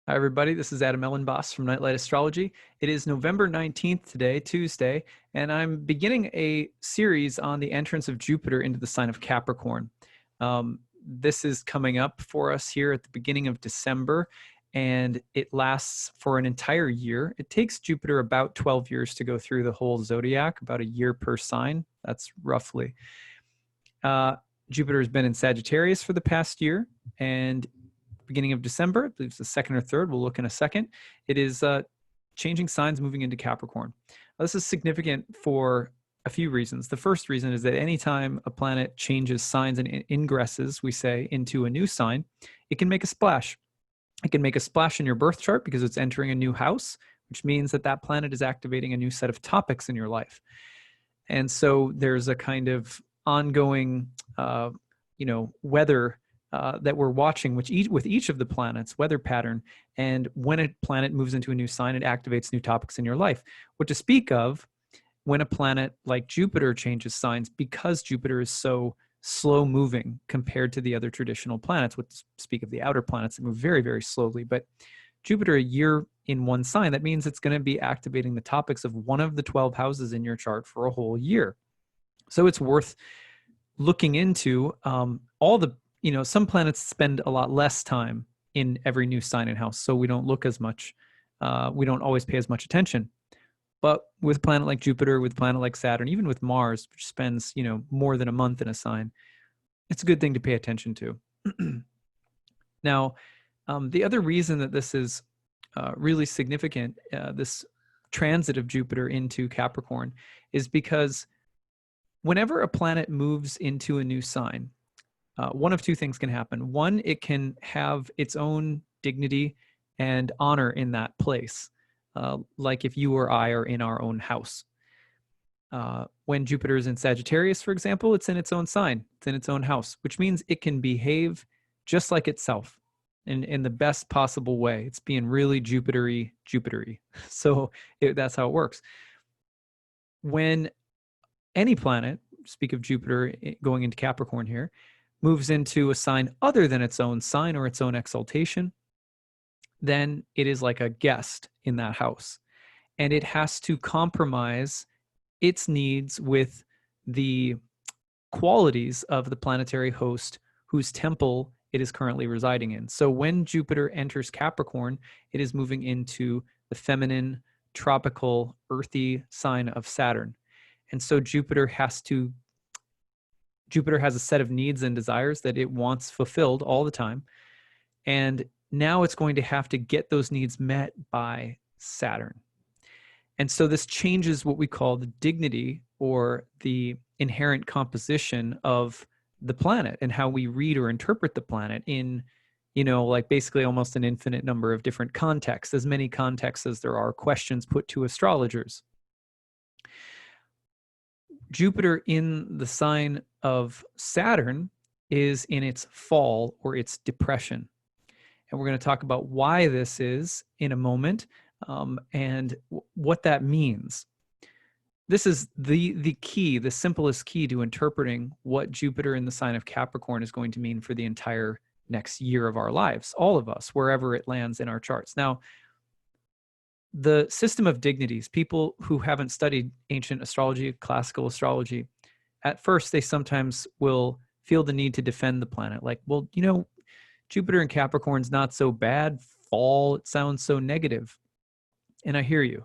Hi, everybody. This is Adam Elenbaas from Nightlight Astrology. It is November 19th today, Tuesday, and I'm beginning a series on the entrance of Jupiter into the sign of Capricorn. This is coming up for us here at the beginning of December, and it lasts for an entire year. It takes Jupiter about 12 years to go through the whole zodiac, about a year per sign. That's roughly. Jupiter has been in Sagittarius for the past year, and beginning of December, I believe it's the second or third, we'll look in a second, it is changing signs, moving into Capricorn. This is significant for a few reasons. The first reason is that anytime a planet changes signs and ingresses, we say, into a new sign, it can make a splash. It can make a splash in your birth chart because it's entering a new house, which means that that planet is activating a new set of topics in your life. And so there's a kind of ongoing, weather that we're watching with each of the planets, weather pattern. And when a planet moves into a new sign, it activates new topics in your life. What to speak of when a planet like Jupiter changes signs, because Jupiter is so slow moving compared to the other traditional planets, what to speak of the outer planets that move very, very slowly. But Jupiter, a year in one sign, that means it's going to be activating the topics of one of the 12 houses in your chart for a whole year. So it's worth looking into all the, some planets spend a lot less time in every new sign and house, so we don't look as much, we don't always pay as much attention. But with a planet like Jupiter, with a planet like Saturn, even with Mars, which spends, more than a month in a sign, it's a good thing to pay attention to. Now, the other reason that this is really significant, this transit of Jupiter into Capricorn, is because whenever a planet moves into a new sign, one of two things can happen. One, it can have its own dignity and honor in that place, like if you or I are in our own house. When Jupiter is in Sagittarius, for example, it's in its own sign, it's in its own house, which means it can behave just like itself in the best possible way. It's being really Jupiter-y. So that's how it works. When any planet, speak of Jupiter going into Capricorn here, moves into a sign other than its own sign or its own exaltation, then it is like a guest in that house. And it has to compromise its needs with the qualities of the planetary host whose temple it is currently residing in. So when Jupiter enters Capricorn, it is moving into the feminine, tropical, earthy sign of Saturn. And so Jupiter has a set of needs and desires that it wants fulfilled all the time. And now it's going to have to get those needs met by Saturn. And so this changes what we call the dignity or the inherent composition of the planet and how we read or interpret the planet in, like basically almost an infinite number of different contexts, as many contexts as there are questions put to astrologers. Jupiter in the sign of Saturn is in its fall or its depression. And we're going to talk about why this is in a moment and what that means. This is the key, the simplest key to interpreting what Jupiter in the sign of Capricorn is going to mean for the entire next year of our lives, all of us, wherever it lands in our charts. Now, the system of dignities, people who haven't studied ancient astrology, classical astrology, at first they sometimes will feel the need to defend the planet. Like, well, Jupiter in Capricorn's not so bad. Fall, it sounds so negative. And I hear you.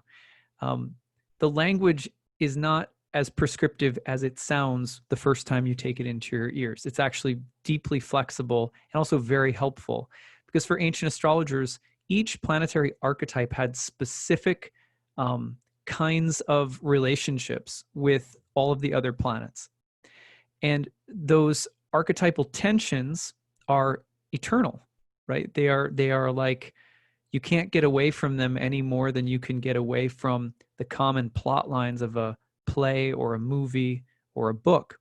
The language is not as prescriptive as it sounds the first time you take it into your ears. It's actually deeply flexible and also very helpful, because for ancient astrologers, each planetary archetype had specific kinds of relationships with all of the other planets. And those archetypal tensions are eternal, right? They are like, you can't get away from them any more than you can get away from the common plot lines of a play or a movie or a book.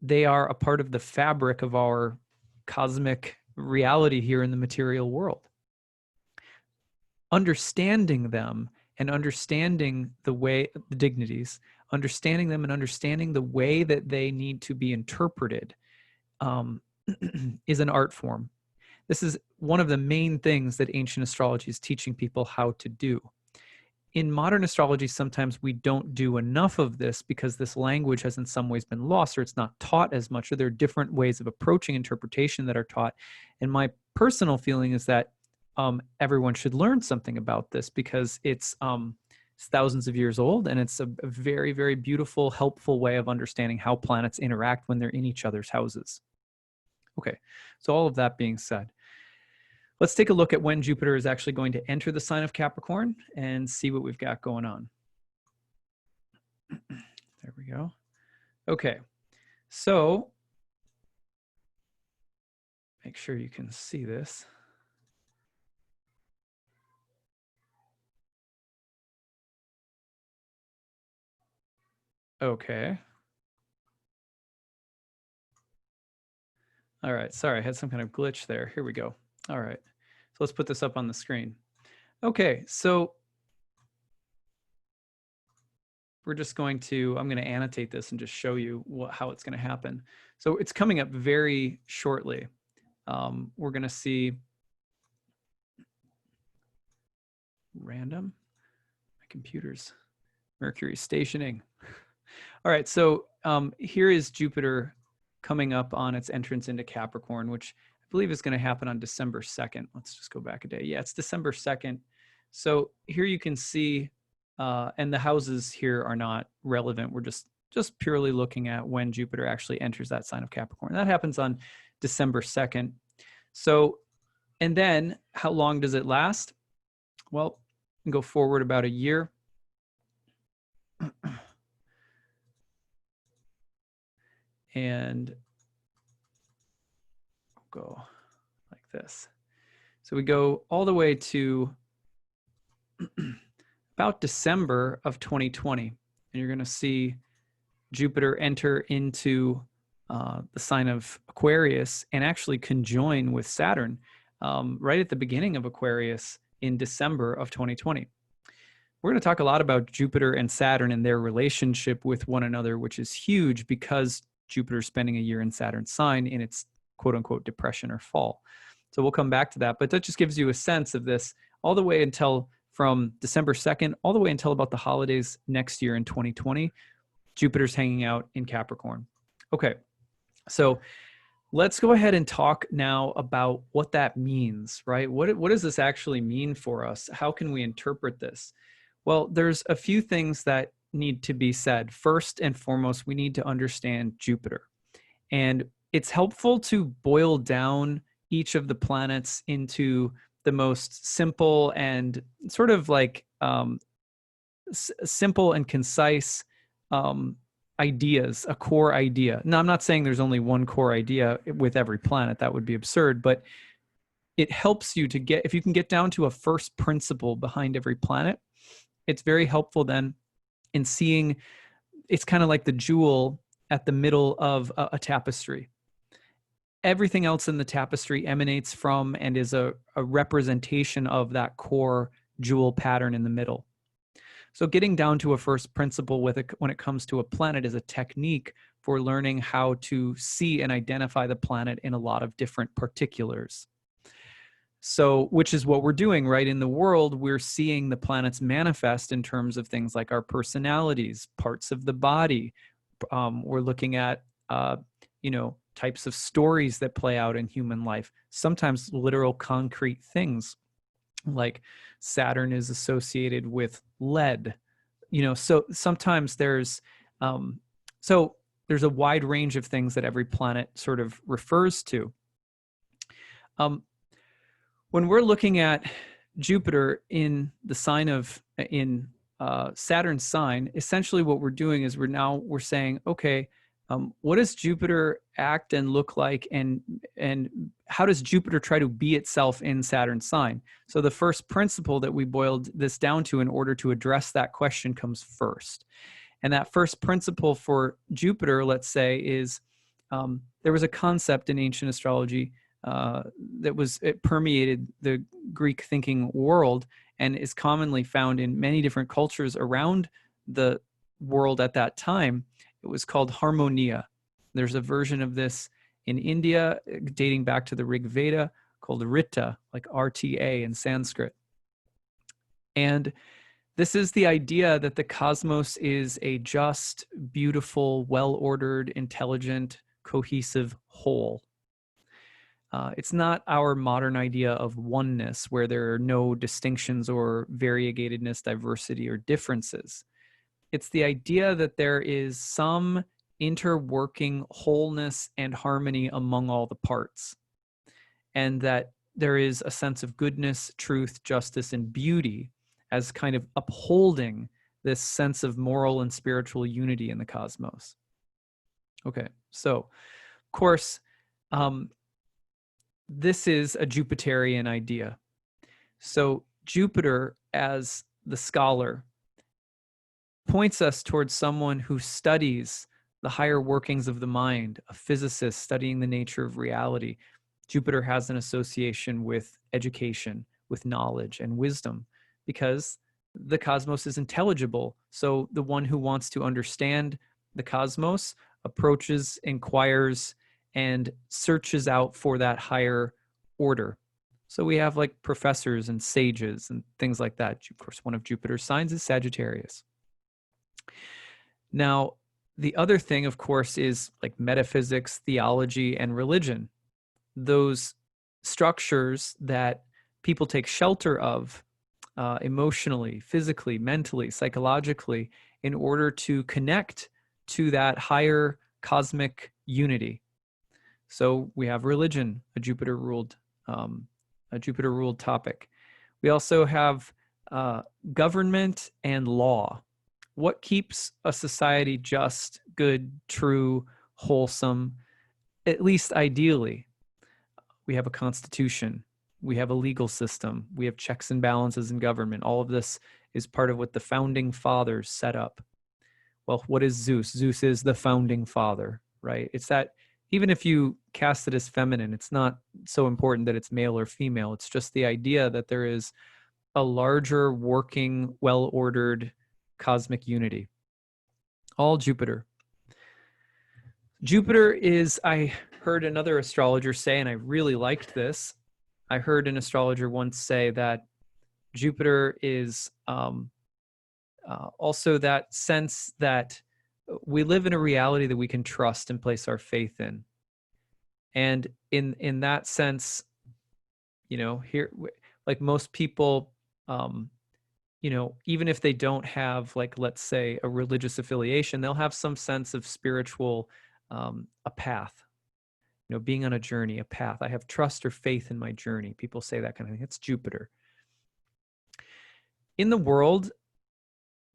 They are a part of the fabric of our cosmic reality here in the material world. Understanding them and understanding the dignities, understanding them and understanding the way that they need to be interpreted is an art form. This is one of the main things that ancient astrology is teaching people how to do. In modern astrology, sometimes we don't do enough of this because this language has in some ways been lost, or it's not taught as much, or there are different ways of approaching interpretation that are taught. And my personal feeling is that everyone should learn something about this because it's thousands of years old, and it's a very, very beautiful, helpful way of understanding how planets interact when they're in each other's houses. Okay, so all of that being said, let's take a look at when Jupiter is actually going to enter the sign of Capricorn and see what we've got going on. There we go. Okay, so make sure you can see this. Okay. All right, sorry, I had some kind of glitch there. Here we go. All right, so let's put this up on the screen. Okay, so we're just going to, I'm going to annotate this and just show you how it's going to happen. So it's coming up very shortly. We're going to see random, my computer's Mercury stationing. All right, so here is Jupiter coming up on its entrance into Capricorn, which I believe is going to happen on December 2nd. Let's just go back a day. Yeah, it's December 2nd. So here you can see, and the houses here are not relevant. We're just purely looking at when Jupiter actually enters that sign of Capricorn. That happens on December 2nd. So, and then how long does it last? Well, we can go forward about a year. And we'll go like this. So we go all the way to about December of 2020. And you're going to see Jupiter enter into the sign of Aquarius and actually conjoin with Saturn right at the beginning of Aquarius in December of 2020. We're going to talk a lot about Jupiter and Saturn and their relationship with one another, which is huge because Jupiter's spending a year in Saturn's sign in its quote unquote depression or fall. So we'll come back to that, but that just gives you a sense of this all the way until from December 2nd, all the way until about the holidays next year in 2020, Jupiter's hanging out in Capricorn. Okay, so let's go ahead and talk now about what that means, right? What does this actually mean for us? How can we interpret this? Well, there's a few things that need to be said. First and foremost, we need to understand Jupiter. And it's helpful to boil down each of the planets into the most simple and sort of like simple and concise ideas, a core idea. Now, I'm not saying there's only one core idea with every planet. That would be absurd, but it helps you to get, if you can get down to a first principle behind every planet, it's very helpful then in seeing, it's kind of like the jewel at the middle of a tapestry. Everything else in the tapestry emanates from and is a representation of that core jewel pattern in the middle. So getting down to a first principle with it when it comes to a planet is a technique for learning how to see and identify the planet in a lot of different particulars. So, which is what we're doing, right? In the world, we're seeing the planets manifest in terms of things like our personalities, parts of the body. We're looking at, types of stories that play out in human life, sometimes literal concrete things like Saturn is associated with lead, so sometimes there's a wide range of things that every planet sort of refers to. When we're looking at Jupiter in the sign of, Saturn's sign, essentially what we're doing is we're saying, okay, what does Jupiter act and look like, and how does Jupiter try to be itself in Saturn's sign? So the first principle that we boiled this down to in order to address that question comes first. And that first principle for Jupiter, let's say, is there was a concept in ancient astrology it permeated the Greek thinking world and is commonly found in many different cultures around the world at that time. It was called harmonia. There's a version of this in India dating back to the Rig Veda called Rita, like RTA in Sanskrit. And this is the idea that the cosmos is a just, beautiful, well-ordered, intelligent, cohesive whole. It's not our modern idea of oneness where there are no distinctions or variegatedness, diversity, or differences. It's the idea that there is some interworking wholeness and harmony among all the parts, and that there is a sense of goodness, truth, justice, and beauty as kind of upholding this sense of moral and spiritual unity in the cosmos. Okay, so of course, this is a Jupiterian idea. So Jupiter, as the scholar, points us towards someone who studies the higher workings of the mind, a physicist studying the nature of reality. Jupiter has an association with education, with knowledge and wisdom, because the cosmos is intelligible. So the one who wants to understand the cosmos approaches, inquires, and searches out for that higher order. So we have like professors and sages and things like that. Of course, one of Jupiter's signs is Sagittarius. Now, the other thing, of course, is like metaphysics, theology, and religion. Those structures that people take shelter of emotionally, physically, mentally, psychologically, in order to connect to that higher cosmic unity. So we have religion, a Jupiter-ruled topic. We also have government and law. What keeps a society just, good, true, wholesome, at least ideally? We have a constitution. We have a legal system. We have checks and balances in government. All of this is part of what the founding fathers set up. Well, what is Zeus? Zeus is the founding father, right? It's that even if you cast it as feminine, it's not so important that it's male or female. It's just the idea that there is a larger, working, well-ordered cosmic unity. All Jupiter. Jupiter is, I heard another astrologer say, and I really liked this. I heard an astrologer once say that Jupiter is also that sense that we live in a reality that we can trust and place our faith in. And in that sense, you know, here, like most people, you know, even if they don't have, like, let's say, a religious affiliation, they'll have some sense of spiritual, a path, you know, being on a journey, a path. I have trust or faith in my journey. People say that kind of thing. It's Jupiter. In the world,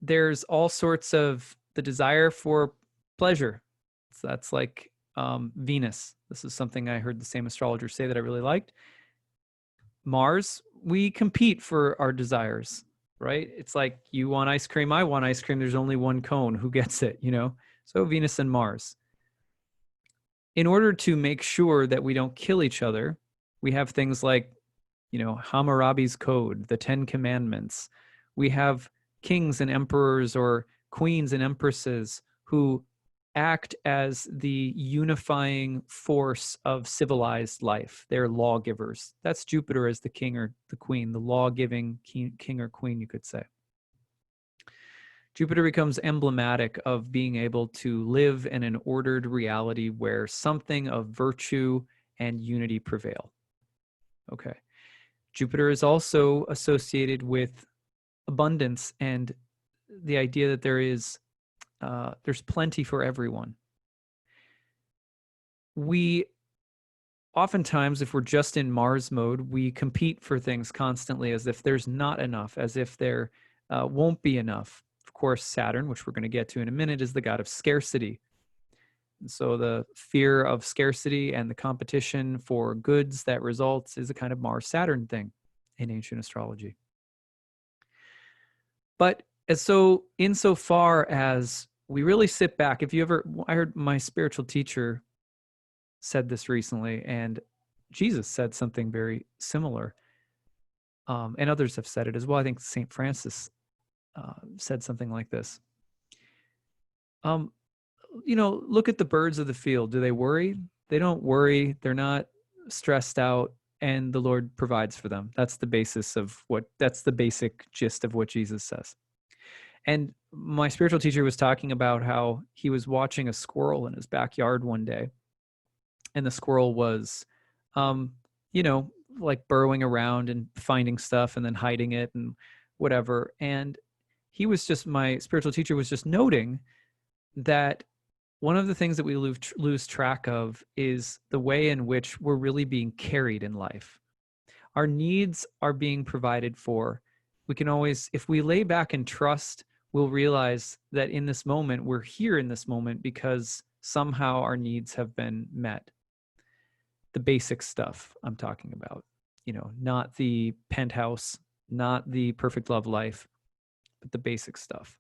there's all sorts of the desire for pleasure. So that's like Venus. This is something I heard the same astrologer say that I really liked. Mars, we compete for our desires, right? It's like you want ice cream, I want ice cream. There's only one cone. Who gets it, you know? So Venus and Mars. In order to make sure that we don't kill each other, we have things like, you know, Hammurabi's Code, the 10 Commandments. We have kings and emperors or queens and empresses who act as the unifying force of civilized life. They're lawgivers. That's Jupiter as the king or the queen, the law-giving king or queen, you could say. Jupiter becomes emblematic of being able to live in an ordered reality where something of virtue and unity prevail. Okay. Jupiter is also associated with abundance and the idea that there's plenty for everyone. We oftentimes, if we're just in Mars mode, we compete for things constantly as if there's not enough, as if there won't be enough. Of course, Saturn, which we're going to get to in a minute, is the god of scarcity. And so the fear of scarcity and the competition for goods that results is a kind of Mars-Saturn thing in ancient astrology. But insofar as we really sit back, I heard my spiritual teacher said this recently, and Jesus said something very similar, and others have said it as well. I think St. Francis said something like this. You know, look at the birds of the field. Do they worry? They don't worry. They're not stressed out. and the Lord provides for them. That's the basic gist of what Jesus says. And my spiritual teacher was talking about how he was watching a squirrel in his backyard one day, and the squirrel was, you know, like burrowing around and finding stuff and then hiding it and whatever. And my spiritual teacher was just noting that one of the things that we lose track of is the way in which we're really being carried in life. Our needs are being provided for. We can always, if we lay back and trust, we'll realize that in this moment, we're here in this moment because somehow our needs have been met. The basic stuff I'm talking about, not the penthouse, not the perfect love life, but the basic stuff.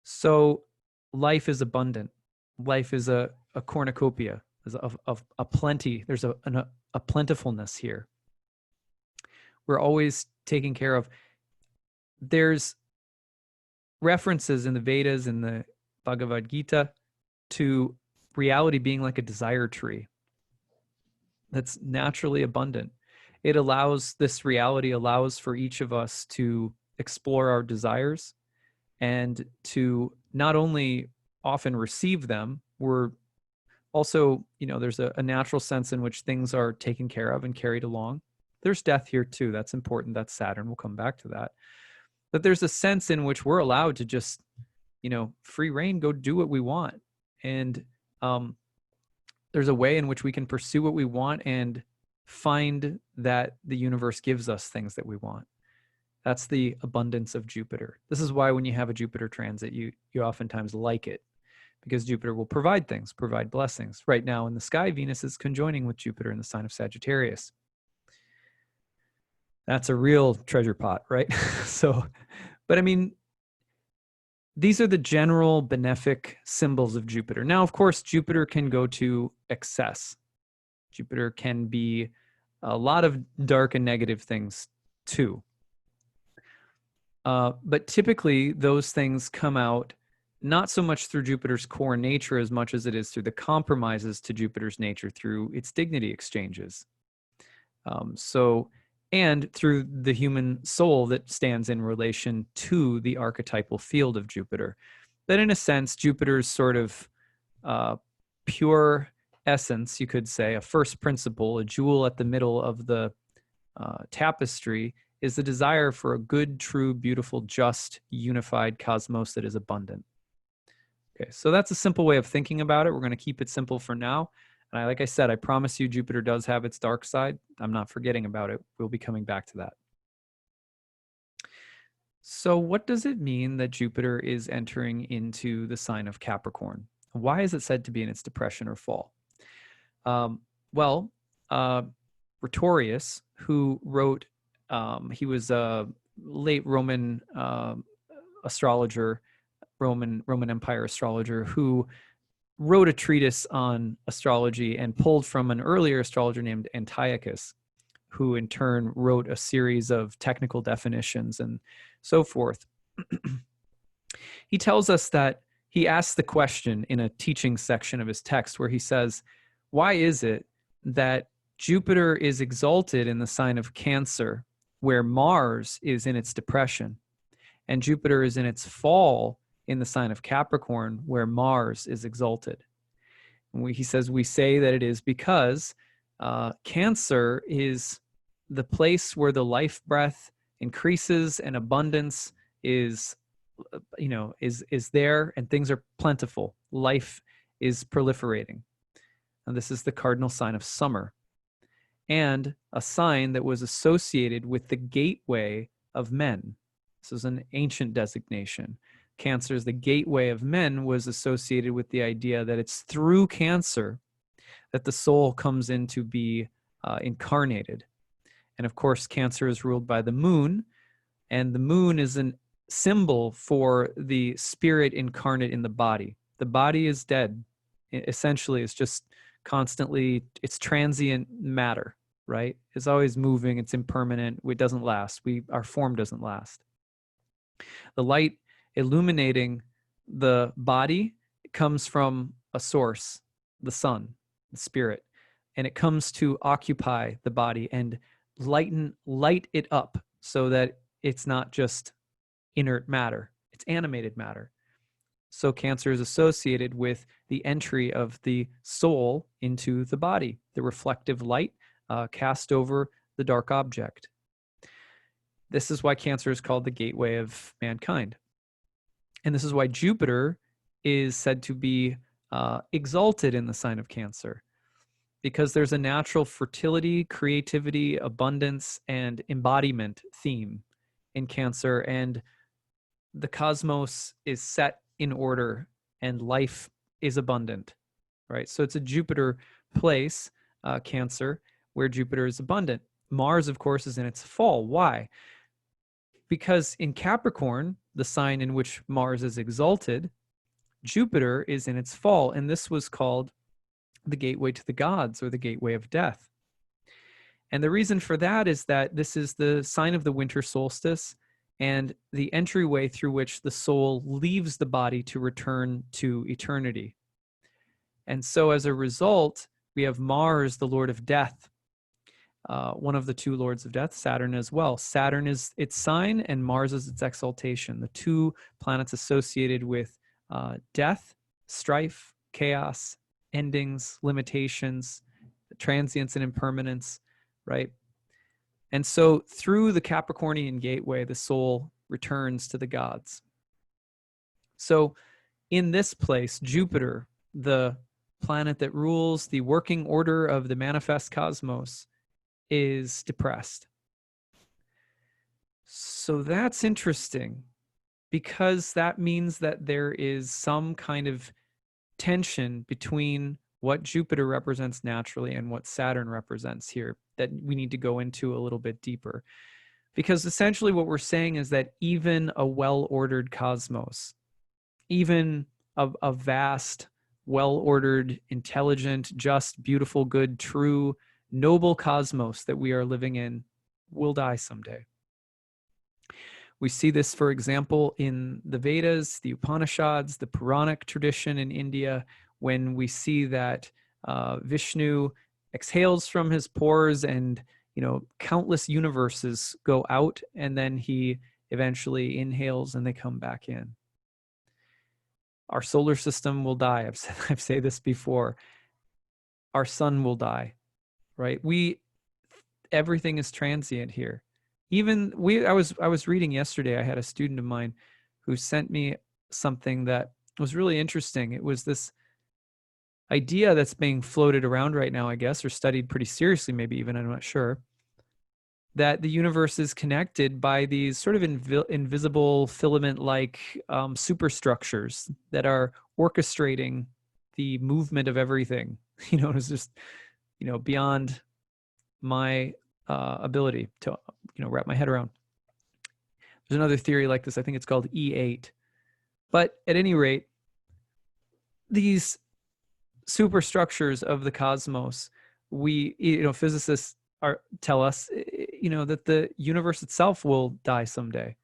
So life is abundant. Life is a cornucopia, of a plenty. There's a plentifulness here. We're always taken care of. There's references in the Vedas and the Bhagavad Gita to reality being like a desire tree that's naturally abundant. This reality allows for each of us to explore our desires and to not only often receive them, we're also, there's a natural sense in which things are taken care of and carried along. There's death here too. That's important. That's Saturn. We'll come back to that. But there's a sense in which we're allowed to just, free reign, go do what we want. And there's a way in which we can pursue what we want and find that the universe gives us things that we want. That's the abundance of Jupiter. This is why when you have a Jupiter transit, you oftentimes like it, because Jupiter will provide things, provide blessings. Right now in the sky, Venus is conjoining with Jupiter in the sign of Sagittarius. That's a real treasure pot, right? But I mean, these are the general benefic symbols of Jupiter. Now, of course, Jupiter can go to excess. Jupiter can be a lot of dark and negative things too. But typically, those things come out not so much through Jupiter's core nature as much as it is through the compromises to Jupiter's nature through its dignity exchanges. And through the human soul that stands in relation to the archetypal field of Jupiter. That in a sense, Jupiter's sort of pure essence, you could say, a first principle, a jewel at the middle of the tapestry, is the desire for a good, true, beautiful, just, unified cosmos that is abundant. Okay, so that's a simple way of thinking about it. We're going to keep it simple for now. And like I said, I promise you Jupiter does have its dark side. I'm not forgetting about it. We'll be coming back to that. So what does it mean that Jupiter is entering into the sign of Capricorn? Why is it said to be in its depression or fall? Rhetorius, who wrote, he was a late Roman astrologer, Roman Empire astrologer, who wrote a treatise on astrology and pulled from an earlier astrologer named Antiochus, who in turn wrote a series of technical definitions and so forth. He tells us that he asks the question in a teaching section of his text where he says, why is it that Jupiter is exalted in the sign of Cancer, where Mars is in its depression, and Jupiter is in its fall in the sign of Capricorn, where Mars is exalted? And he says, we say that it is because Cancer is the place where the life breath increases and abundance is there, and things are plentiful. Life is proliferating. And this is the cardinal sign of summer, and a sign that was associated with the gateway of men. This is an ancient designation. Cancer, the gateway of men, was associated with the idea that it's through Cancer that the soul comes in to be incarnated. And of course, Cancer is ruled by the moon, and the moon is a symbol for the spirit incarnate in the body. The body is dead. Essentially, it's just constantly, it's transient matter, right? It's always moving, it's impermanent, it doesn't last. Our form doesn't last. The light illuminating the body comes from a source, the sun, the spirit. and it comes to occupy the body and light it up so that it's not just inert matter, it's animated matter. So Cancer is associated with the entry of the soul into the body, the reflective light cast over the dark object. This is why Cancer is called the gateway of mankind. And this is why Jupiter is said to be exalted in the sign of Cancer, because there's a natural fertility, creativity, abundance, and embodiment theme in Cancer, and the cosmos is set in order and life is abundant, right? So it's a Jupiter place, Cancer, where Jupiter is abundant. Mars, of course, is in its fall. Why? Because in Capricorn, the sign in which Mars is exalted, Jupiter is in its fall, and this was called the gateway to the gods, or the gateway of death. And the reason for that is that this is the sign of the winter solstice and the entryway through which the soul leaves the body to return to eternity. And so as a result, we have Mars, the lord of death, one of the two lords of death, Saturn as well. Saturn is its sign and Mars is its exaltation, the two planets associated with death, strife, chaos, endings, limitations, transience and impermanence, right? And so through the Capricornian gateway, the soul returns to the gods. So in this place, Jupiter, the planet that rules the working order of the manifest cosmos, is depressed. So that's interesting, because that means that there is some kind of tension between what Jupiter represents naturally and what Saturn represents here that we need to go into a little bit deeper. Because essentially what we're saying is that even a well-ordered cosmos, even a vast, well-ordered, intelligent, just, beautiful, good, true, noble cosmos that we are living in will die someday. We see this, for example, in the Vedas, the Upanishads, the Puranic tradition in India, when we see that Vishnu exhales from his pores and, countless universes go out, and then he eventually inhales and they come back in. Our solar system will die. I've said this before. Our sun will die, right? Everything is transient here. I was reading yesterday, I had a student of mine who sent me something that was really interesting. It was this idea that's being floated around right now, I guess, or studied pretty seriously, maybe even, I'm not sure, that the universe is connected by these sort of invisible filament-like superstructures that are orchestrating the movement of everything. It's just, beyond my ability to, wrap my head around. There's another theory like this. I think it's called E8. But at any rate, these superstructures of the cosmos, physicists tell us, that the universe itself will die someday.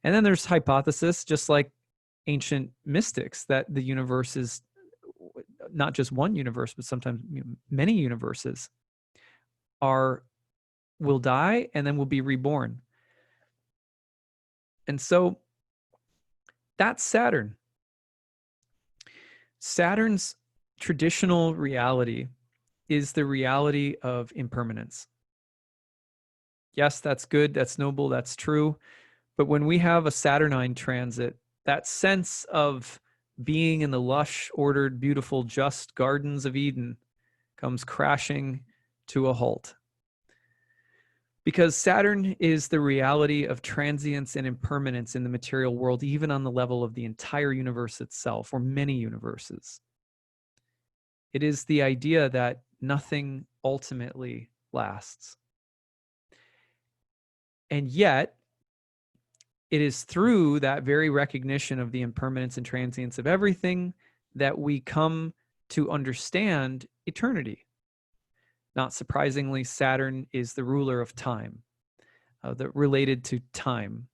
And then there's hypothesis, just like ancient mystics, that the universe is not just one universe, but sometimes many universes will die and then will be reborn. And so that's Saturn. Saturn's traditional reality is the reality of impermanence. Yes, that's good, that's noble, that's true. But when we have a Saturnine transit, that sense of being in the lush, ordered, beautiful, just gardens of Eden comes crashing to a halt. Because Saturn is the reality of transience and impermanence in the material world, even on the level of the entire universe itself, or many universes. It is the idea that nothing ultimately lasts. And yet, it is through that very recognition of the impermanence and transience of everything that we come to understand eternity. Not surprisingly, Saturn is the ruler of time, related to time.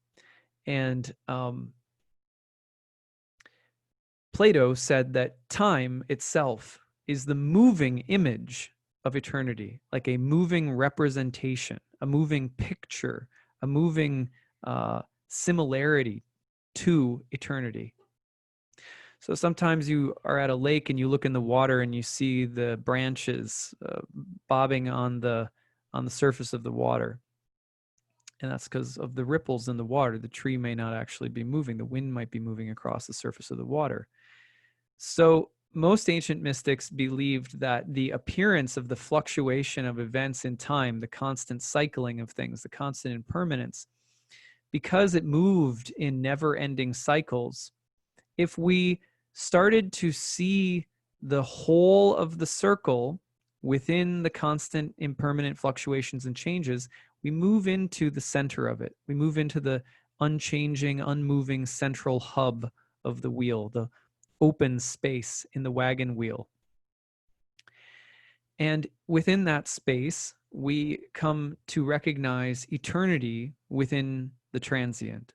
And Plato said that time itself is the moving image of eternity, like a moving representation, a moving picture, a moving similarity to eternity. So sometimes you are at a lake and you look in the water and you see the branches bobbing on the surface of the water. And that's because of the ripples in the water. The tree may not actually be moving. The wind might be moving across the surface of the water. So most ancient mystics believed that the appearance of the fluctuation of events in time, the constant cycling of things, the constant impermanence, because it moved in never-ending cycles, if we started to see the whole of the circle within the constant impermanent fluctuations and changes, we move into the center of it. We move into the unchanging, unmoving central hub of the wheel, the open space in the wagon wheel. And within that space, we come to recognize eternity within the transient.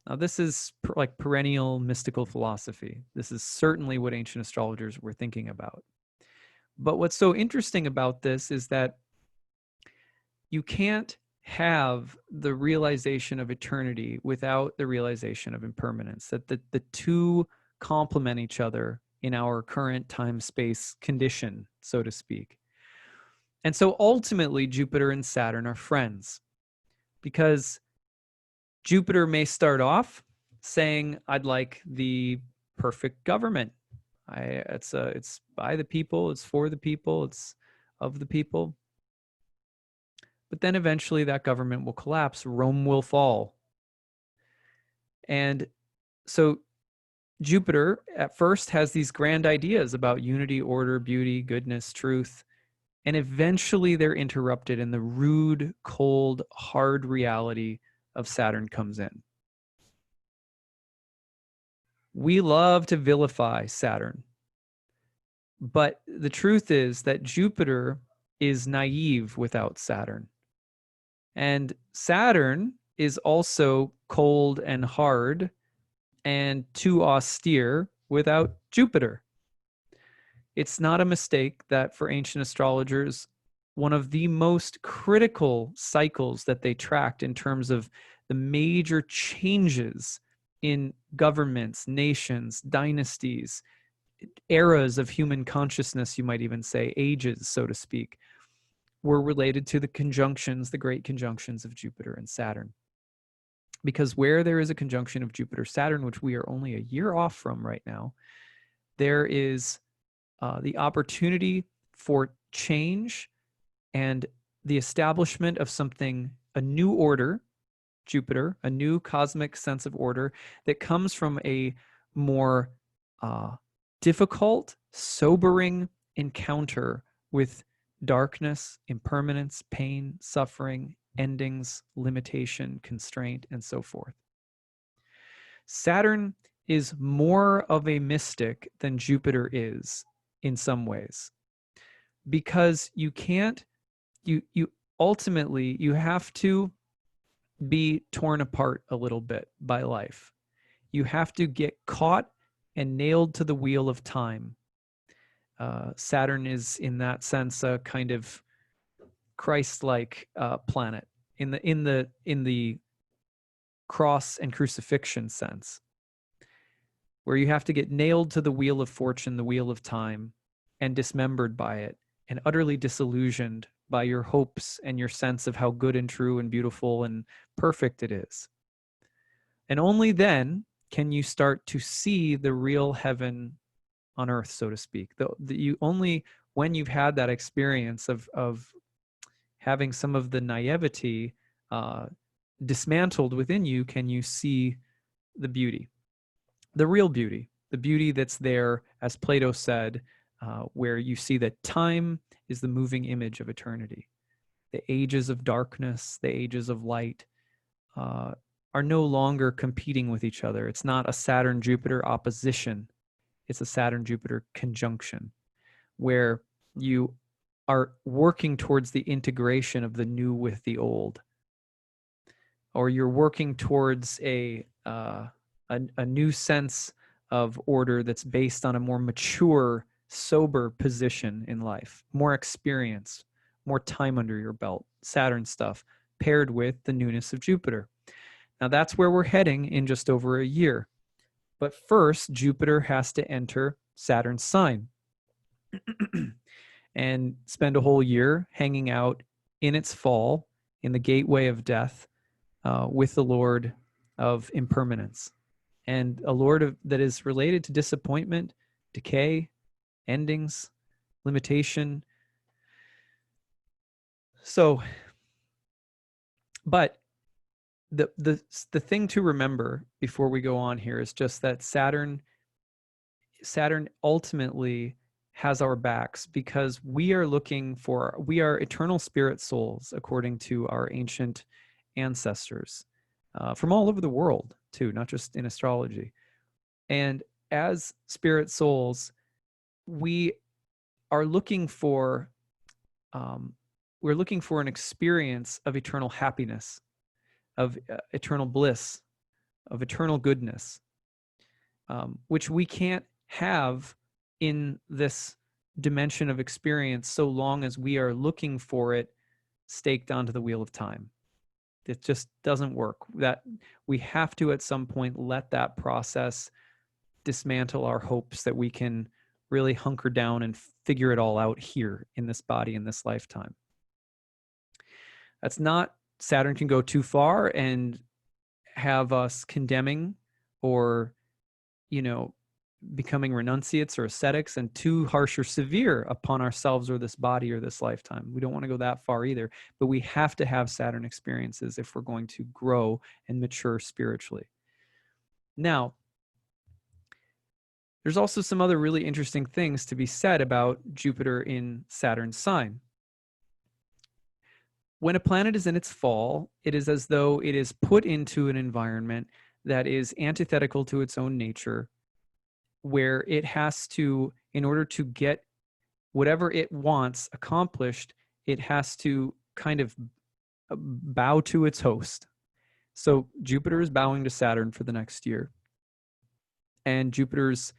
Now, this is like perennial mystical philosophy. This is certainly what ancient astrologers were thinking about. But what's so interesting about this is that you can't have the realization of eternity without the realization of impermanence, that the two complement each other in our current time-space condition, so to speak. And so ultimately, Jupiter and Saturn are friends, because Jupiter may start off saying, I'd like the perfect government. It's by the people, it's for the people, it's of the people. But then eventually that government will collapse, Rome will fall. And so Jupiter at first has these grand ideas about unity, order, beauty, goodness, truth, and eventually they're interrupted and the rude, cold, hard reality of Saturn comes in. We love to vilify Saturn, but the truth is that Jupiter is naive without Saturn. And Saturn is also cold and hard and too austere without Jupiter. It's not a mistake that for ancient astrologers, one of the most critical cycles that they tracked in terms of the major changes in governments, nations, dynasties, eras of human consciousness, you might even say, ages, so to speak, were related to the conjunctions, the great conjunctions of Jupiter and Saturn. Because where there is a conjunction of Jupiter-Saturn, which we are only a year off from right now, there is the opportunity for change and the establishment of something, a new order, Jupiter, a new cosmic sense of order that comes from a more difficult, sobering encounter with darkness, impermanence, pain, suffering, endings, limitation, constraint, and so forth. Saturn is more of a mystic than Jupiter is in some ways, because you can't, you ultimately, you have to be torn apart a little bit by life. You have to get caught and nailed to the wheel of time. Saturn is, in that sense, a kind of Christ-like planet in the cross and crucifixion sense, where you have to get nailed to the wheel of fortune, the wheel of time, and dismembered by it, and utterly disillusioned by your hopes and your sense of how good and true and beautiful and perfect it is. And only then can you start to see the real heaven on earth, so to speak. Only when you've had that experience of having some of the naivety dismantled within you can you see the beauty, the real beauty, the beauty that's there, as Plato said, where you see that time is the moving image of eternity. The ages of darkness, the ages of light are no longer competing with each other. It's not a Saturn-Jupiter opposition. It's a Saturn-Jupiter conjunction, where you are working towards the integration of the new with the old, or you're working towards a new sense of order that's based on a more mature sober position in life, more experience, more time under your belt, Saturn stuff, paired with the newness of Jupiter. Now that's where we're heading in just over a year. But first, Jupiter has to enter Saturn's sign and spend a whole year hanging out in its fall in the gateway of death with the Lord of impermanence, and a Lord that is related to disappointment, decay, endings, limitation. So, but the thing to remember before we go on here is just that Saturn ultimately has our backs, because we are eternal spirit souls according to our ancient ancestors from all over the world too, not just in astrology. And as spirit souls, we are looking for an experience of eternal happiness, of eternal bliss, of eternal goodness, which we can't have in this dimension of experience so long as we are looking for it staked onto the wheel of time. It just doesn't work. That we have to at some point let that process dismantle our hopes that we can really hunker down and figure it all out here in this body in this lifetime. That's not, Saturn can go too far and have us condemning or, becoming renunciates or ascetics and too harsh or severe upon ourselves or this body or this lifetime. We don't want to go that far either, but we have to have Saturn experiences if we're going to grow and mature spiritually. Now, there's also some other really interesting things to be said about Jupiter in Saturn's sign. When a planet is in its fall, it is as though it is put into an environment that is antithetical to its own nature, where it has to, in order to get whatever it wants accomplished, it has to kind of bow to its host. So Jupiter is bowing to Saturn for the next year. And Jupiter's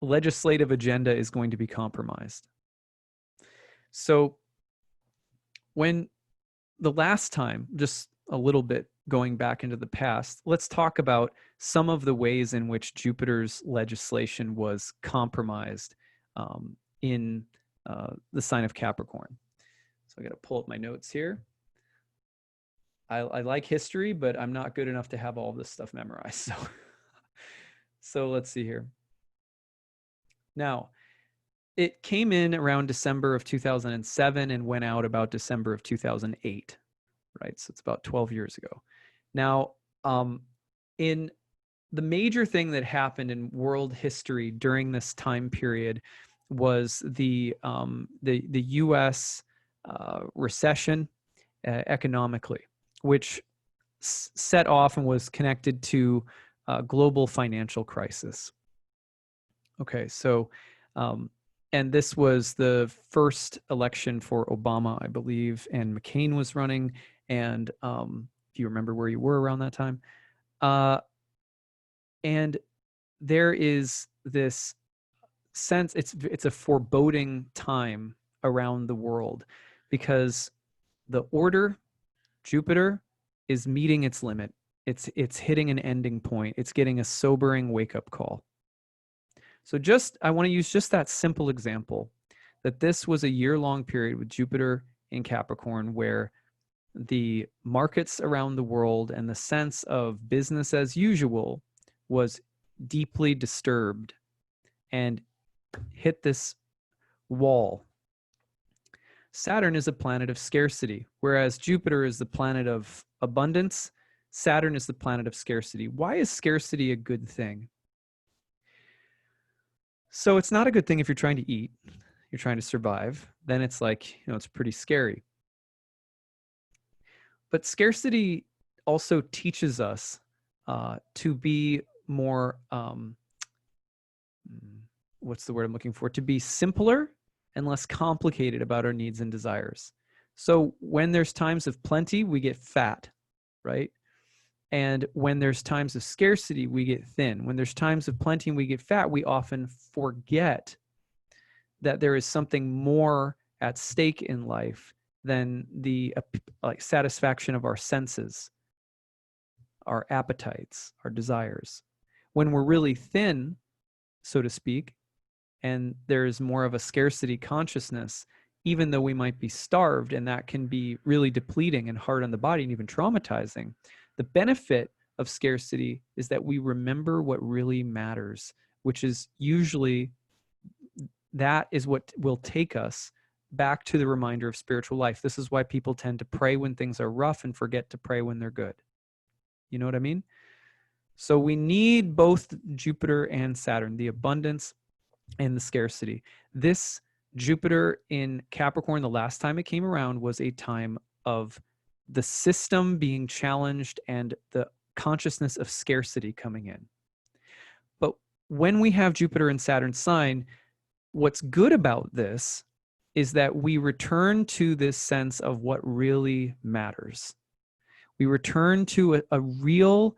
legislative agenda is going to be compromised. So when the last time, just a little bit going back into the past, let's talk about some of the ways in which Jupiter's legislation was compromised in the sign of Capricorn. So I got to pull up my notes here. I like history, but I'm not good enough to have all this stuff memorized. So let's see here. Now, it came in around December of 2007 and went out about December of 2008, right? So it's about 12 years ago. Now, in the major thing that happened in world history during this time period was the U.S. Recession economically, which set off and was connected to a global financial crisis. Okay, so and this was the first election for Obama, I believe, and McCain was running. And if you remember where you were around that time, and there is this sense, it's a foreboding time around the world, because the order, Jupiter, is meeting its limit. It's hitting an ending point. It's getting a sobering wake-up call. So I want to use just that simple example, that this was a year-long period with Jupiter in Capricorn where the markets around the world and the sense of business as usual was deeply disturbed and hit this wall. Saturn is a planet of scarcity, whereas Jupiter is the planet of abundance. Saturn is the planet of scarcity. Why is scarcity a good thing? So it's not a good thing if you're trying to eat, you're trying to survive. Then it's it's pretty scary. But scarcity also teaches us to be more, what's the word I'm looking for? To be simpler and less complicated about our needs and desires. So when there's times of plenty, we get fat, right? And when there's times of scarcity, we get thin. When there's times of plenty and we get fat, we often forget that there is something more at stake in life than the like satisfaction of our senses, our appetites, our desires. When we're really thin, so to speak, and there's more of a scarcity consciousness, even though we might be starved, and that can be really depleting and hard on the body and even traumatizing, the benefit of scarcity is that we remember what really matters, which is usually that is what will take us back to the reminder of spiritual life. This is why people tend to pray when things are rough and forget to pray when they're good. You know what I mean? So we need both Jupiter and Saturn, the abundance and the scarcity. This Jupiter in Capricorn, the last time it came around, was a time of the system being challenged and the consciousness of scarcity coming in. But when we have Jupiter and Saturn sign, what's good about this is that we return to this sense of what really matters. We return to a real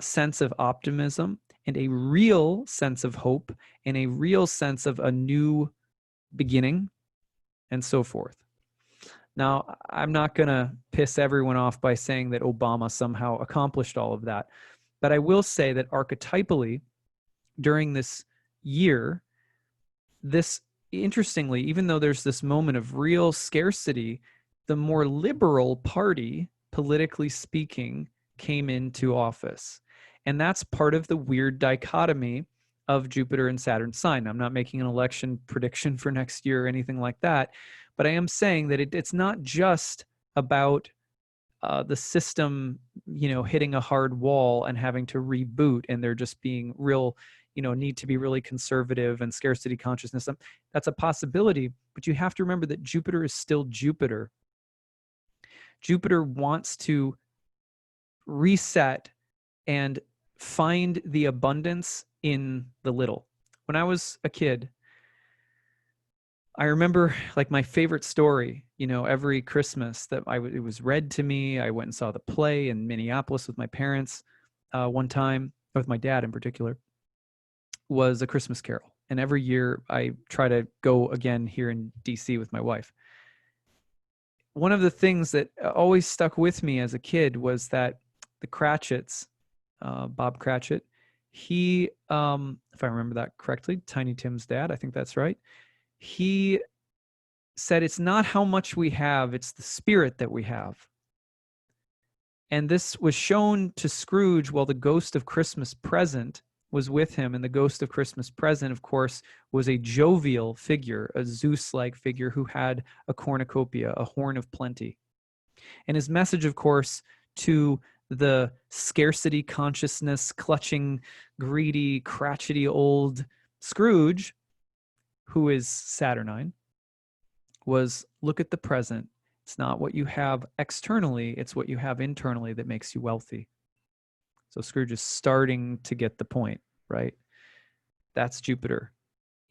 sense of optimism and a real sense of hope and a real sense of a new beginning and so forth. Now, I'm not going to piss everyone off by saying that Obama somehow accomplished all of that, but I will say that archetypally during this year, this interestingly, even though there's this moment of real scarcity, the more liberal party, politically speaking, came into office. And that's part of the weird dichotomy of Jupiter and Saturn sign. I'm not making an election prediction for next year or anything like that, but I am saying that it's not just about the system, hitting a hard wall and having to reboot, and they're just being real, need to be really conservative and scarcity consciousness. That's a possibility, but you have to remember that Jupiter is still Jupiter. Jupiter wants to reset and find the abundance in the little. When I was a kid, I remember like my favorite story, every Christmas that it was read to me. I went and saw the play in Minneapolis with my parents one time, with my dad in particular, was A Christmas Carol. And every year I try to go again here in DC with my wife. One of the things that always stuck with me as a kid was that the Cratchits, Bob Cratchit, he, if I remember that correctly, Tiny Tim's dad, I think that's right. He said, it's not how much we have, it's the spirit that we have. And this was shown to Scrooge while the ghost of Christmas Present was with him. And the ghost of Christmas Present, of course, was a jovial figure, a Zeus-like figure who had a cornucopia, a horn of plenty. And his message, of course, to the scarcity consciousness, clutching, greedy, cratchety old Scrooge, who is Saturnine, was look at the present. It's not what you have externally, it's what you have internally that makes you wealthy. So Scrooge is starting to get the point, right? That's Jupiter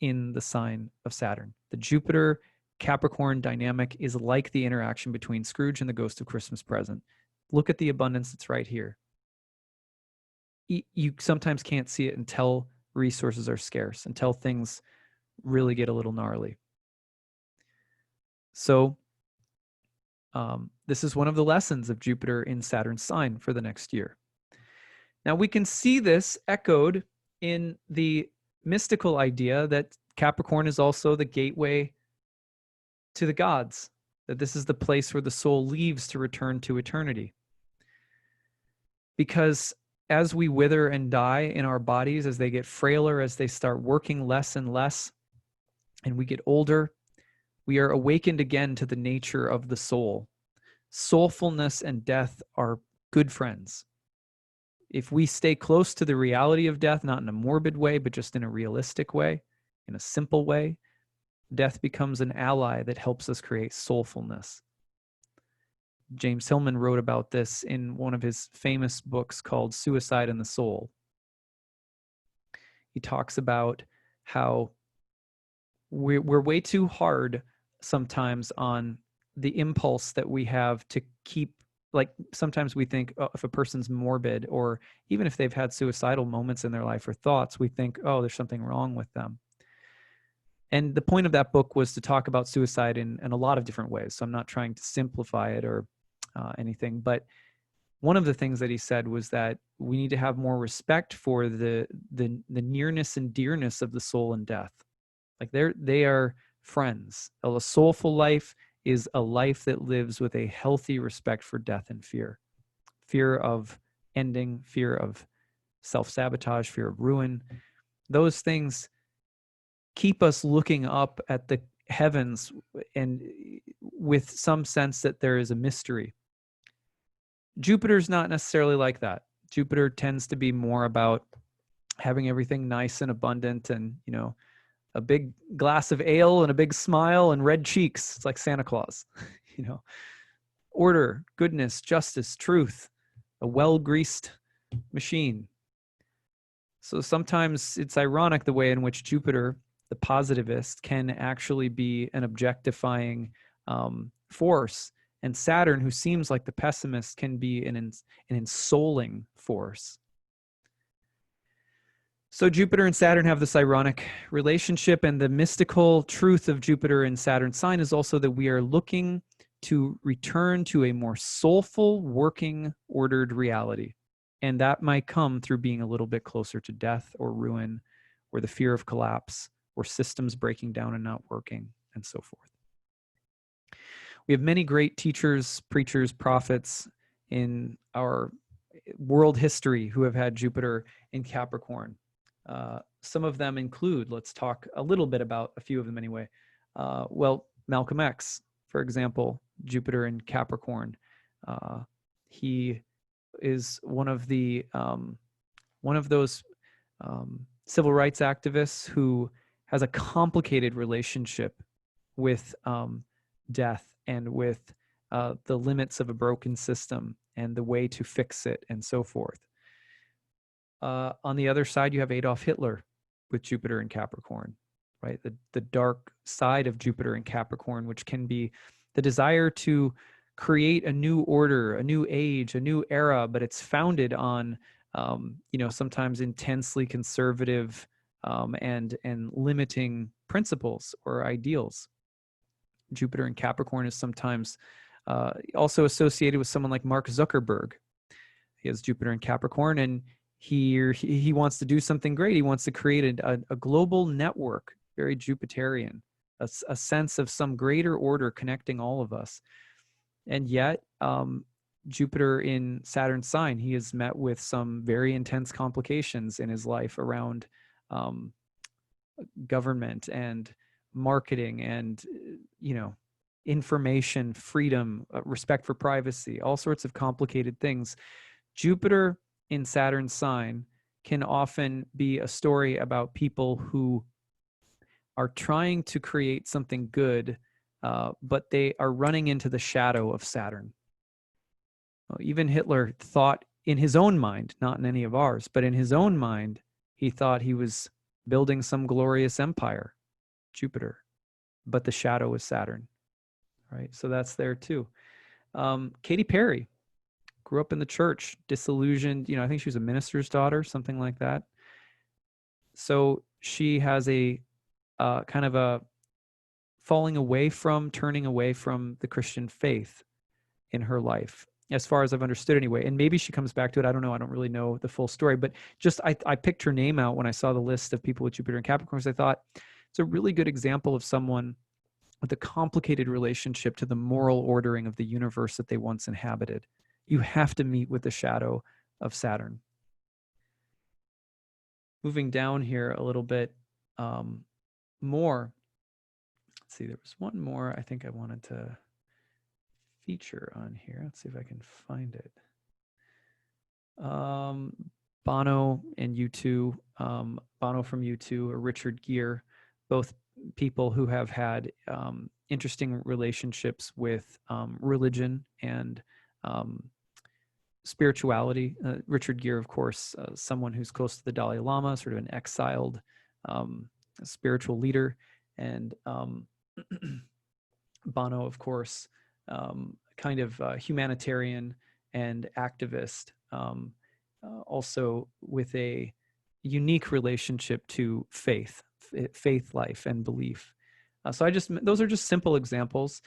in the sign of Saturn. The Jupiter Capricorn dynamic is like the interaction between Scrooge and the ghost of Christmas Present. Look at the abundance that's right here. You sometimes can't see it until resources are scarce, until things really get a little gnarly. So this is one of the lessons of Jupiter in Saturn's sign for the next year. Now we can see this echoed in the mystical idea that Capricorn is also the gateway to the gods, that this is the place where the soul leaves to return to eternity. Because as we wither and die in our bodies, as they get frailer, as they start working less and less, and we get older, we are awakened again to the nature of the soul. Soulfulness and death are good friends. If we stay close to the reality of death, not in a morbid way, but just in a realistic way, in a simple way, death becomes an ally that helps us create soulfulness. James Hillman wrote about this in one of his famous books called Suicide and the Soul. He talks about how we're way too hard sometimes on the impulse that we have to keep like sometimes we think, oh, if a person's morbid, or even if they've had suicidal moments in their life or thoughts, we think, oh, there's something wrong with them. And the point of that book was to talk about suicide in a lot of different ways. So I'm not trying to simplify it or anything, but one of the things that he said was that we need to have more respect for the nearness and dearness of the soul and death. Like they are friends. A soulful life is a life that lives with a healthy respect for death and fear. Fear of ending, fear of self-sabotage, fear of ruin. Those things keep us looking up at the heavens and with some sense that there is a mystery. Jupiter's not necessarily like that. Jupiter tends to be more about having everything nice and abundant, and, you know, a big glass of ale and a big smile and red cheeks. It's like Santa Claus, you know, order, goodness, justice, truth, a well-greased machine. So sometimes it's ironic the way in which Jupiter, the positivist, can actually be an objectifying force, and Saturn, who seems like the pessimist, can be an ensouling force. So Jupiter and Saturn have this ironic relationship, and the mystical truth of Jupiter and Saturn's sign is also that we are looking to return to a more soulful, working, ordered reality. And that might come through being a little bit closer to death or ruin, or the fear of collapse, or systems breaking down and not working, and so forth. We have many great teachers, preachers, prophets in our world history who have had Jupiter in Capricorn. Some of them include, let's talk a little bit about a few of them anyway. Well, Malcolm X, for example, Jupiter in Capricorn. He is one of those civil rights activists who has a complicated relationship with death and with the limits of a broken system and the way to fix it and so forth. On the other side, you have Adolf Hitler with Jupiter in Capricorn, right? The dark side of Jupiter in Capricorn, which can be the desire to create a new order, a new age, a new era, but it's founded on, sometimes intensely conservative and limiting principles or ideals. Jupiter in Capricorn is sometimes also associated with someone like Mark Zuckerberg. He has Jupiter in Capricorn, and he wants to do something great. He wants to create a global network, very Jupiterian, a sense of some greater order connecting all of us. And yet, Jupiter in Saturn's sign, he has met with some very intense complications in his life around government and marketing and, information freedom, respect for privacy, all sorts of complicated things. Jupiter in Saturn's sign can often be a story about people who are trying to create something good, but they are running into the shadow of Saturn. Even Hitler thought in his own mind, not in any of ours, but in his own mind, he thought he was building some glorious empire, Jupiter, but the shadow is Saturn, right? So that's there too. Katy Perry grew up in the church, disillusioned. I think she was a minister's daughter, something like that. So she has a kind of a turning away from the Christian faith in her life, as far as I've understood anyway. And maybe she comes back to it. I don't know. I don't really know the full story, but just I picked her name out when I saw the list of people with Jupiter and Capricorn. I thought it's a really good example of someone with a complicated relationship to the moral ordering of the universe that they once inhabited. You have to meet with the shadow of Saturn. Moving down here a little bit more. Let's see, there was one more I think I wanted to feature on here. Let's see if I can find it. Bono and U2, Bono from U2 or Richard Gere, both people who have had interesting relationships with religion and spirituality. Richard Gere, of course, someone who's close to the Dalai Lama, sort of an exiled spiritual leader. And Bono, of course, kind of humanitarian and activist, also with a unique relationship to faith life and belief. So those are just simple examples.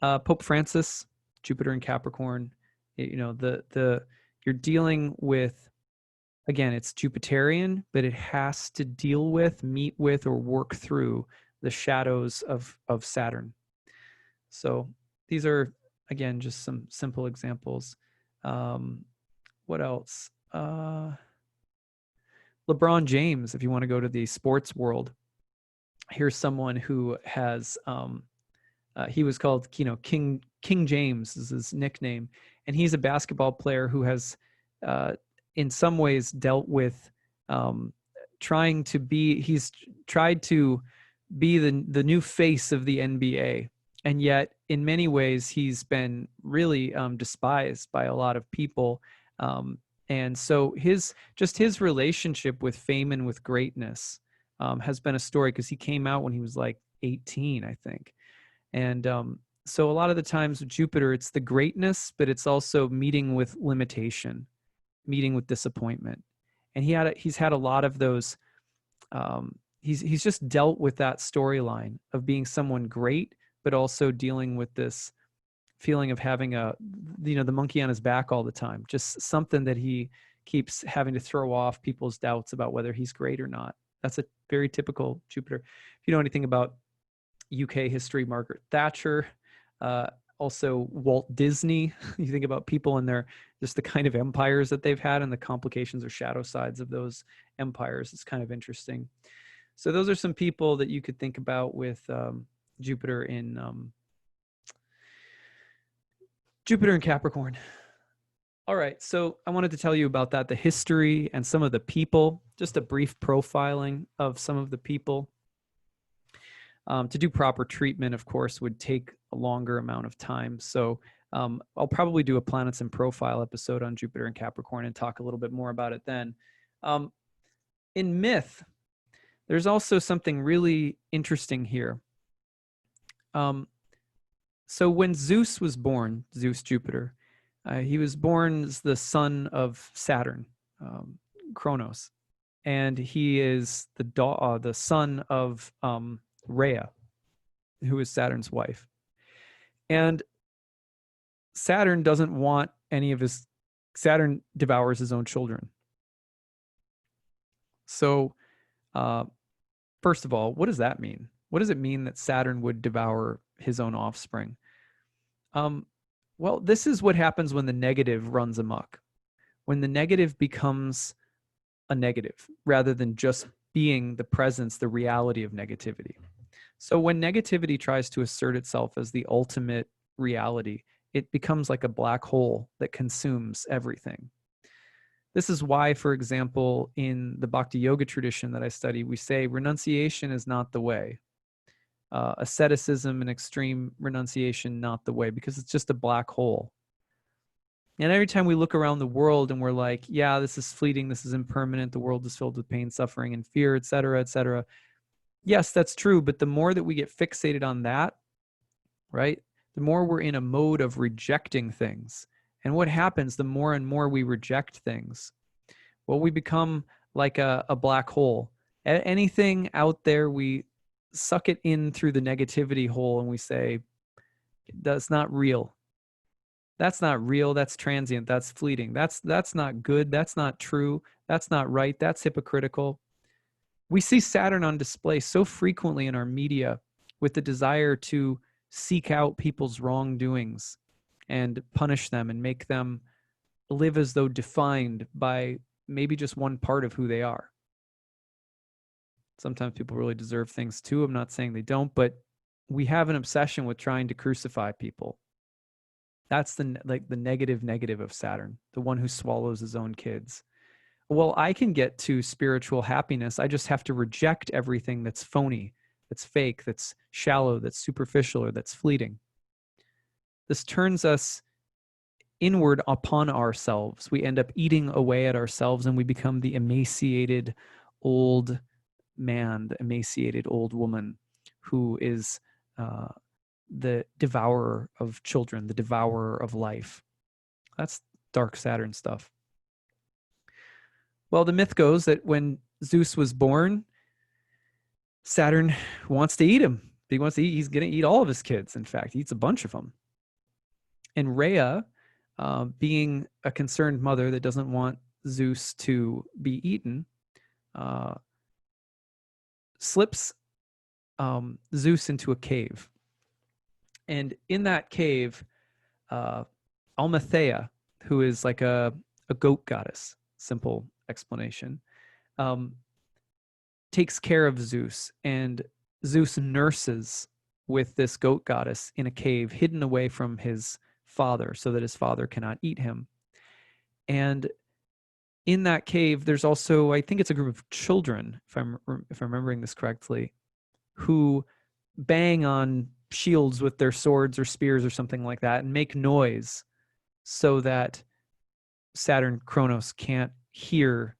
Pope Francis, Jupiter in Capricorn, you're dealing with, again, it's Jupiterian, but it has to deal with, meet with, or work through the shadows of Saturn. So these are, again, just some simple examples. What else? LeBron James, if you want to go to the sports world, here's someone who has, he was called, King James is his nickname. And he's a basketball player who has, in some ways, dealt with he's tried to be the new face of the NBA. And yet, in many ways, he's been really despised by a lot of people. And so his relationship with fame and with greatness has been a story, because he came out when he was like 18, I think. And so a lot of the times with Jupiter, it's the greatness, but it's also meeting with limitation, meeting with disappointment. And he's had a lot of those. He's just dealt with that storyline of being someone great, but also dealing with this feeling of having the monkey on his back all the time, just something that he keeps having to throw off people's doubts about whether he's great or not. That's a very typical Jupiter. If you know anything about UK history, Margaret Thatcher, also Walt Disney. You think about people and just the kind of empires that they've had and the complications or shadow sides of those empires. It's kind of interesting. So those are some people that you could think about with Jupiter in Capricorn. All right, so I wanted to tell you about that, the history and some of the people, just a brief profiling of some of the people. To do proper treatment, of course, would take a longer amount of time. So I'll probably do a planets and profile episode on Jupiter and Capricorn and talk a little bit more about it then. In myth, there's also something really interesting here. So when Zeus was born, Zeus Jupiter, he was born as the son of Saturn, Kronos, and he is the son of Rhea, who is Saturn's wife. And Saturn devours his own children. So, first of all, what does that mean? What does it mean that Saturn would devour his own offspring? Well, this is what happens when the negative runs amok. When the negative becomes a negative, rather than just being the presence, the reality of negativity. So when negativity tries to assert itself as the ultimate reality, it becomes like a black hole that consumes everything. This is why, for example, in the Bhakti Yoga tradition that I study, we say renunciation is not the way. Asceticism and extreme renunciation, not the way, because it's just a black hole. And every time we look around the world and we're like, yeah, this is fleeting, this is impermanent, the world is filled with pain, suffering, and fear, et cetera, et cetera. Yes, that's true. But the more that we get fixated on that, right, the more we're in a mode of rejecting things. And what happens the more and more we reject things? Well, we become like a black hole. Anything out there, we suck it in through the negativity hole and we say, that's not real. That's not real. That's transient. That's fleeting. That's not good. That's not true. That's not right. That's hypocritical. We see Saturn on display so frequently in our media with the desire to seek out people's wrongdoings and punish them and make them live as though defined by maybe just one part of who they are. Sometimes people really deserve things too. I'm not saying they don't, but we have an obsession with trying to crucify people. That's the negative of Saturn, the one who swallows his own kids. Well, I can get to spiritual happiness. I just have to reject everything that's phony, that's fake, that's shallow, that's superficial, or that's fleeting. This turns us inward upon ourselves. We end up eating away at ourselves and we become the emaciated old man, the emaciated old woman who is the devourer of children, the devourer of life. That's dark Saturn stuff. Well, the myth goes that when Zeus was born, Saturn wants to eat him. He wants to eat, he's going to eat all of his kids. In fact, he eats a bunch of them. And Rhea, being a concerned mother that doesn't want Zeus to be eaten, slips Zeus into a cave. And in that cave, Almathea, who is like a goat goddess, simple explanation, takes care of Zeus, and Zeus nurses with this goat goddess in a cave hidden away from his father so that his father cannot eat him. And in that cave, there's also, I think it's a group of children, if I'm remembering this correctly, who bang on shields with their swords or spears or something like that and make noise so that Saturn Kronos can't hear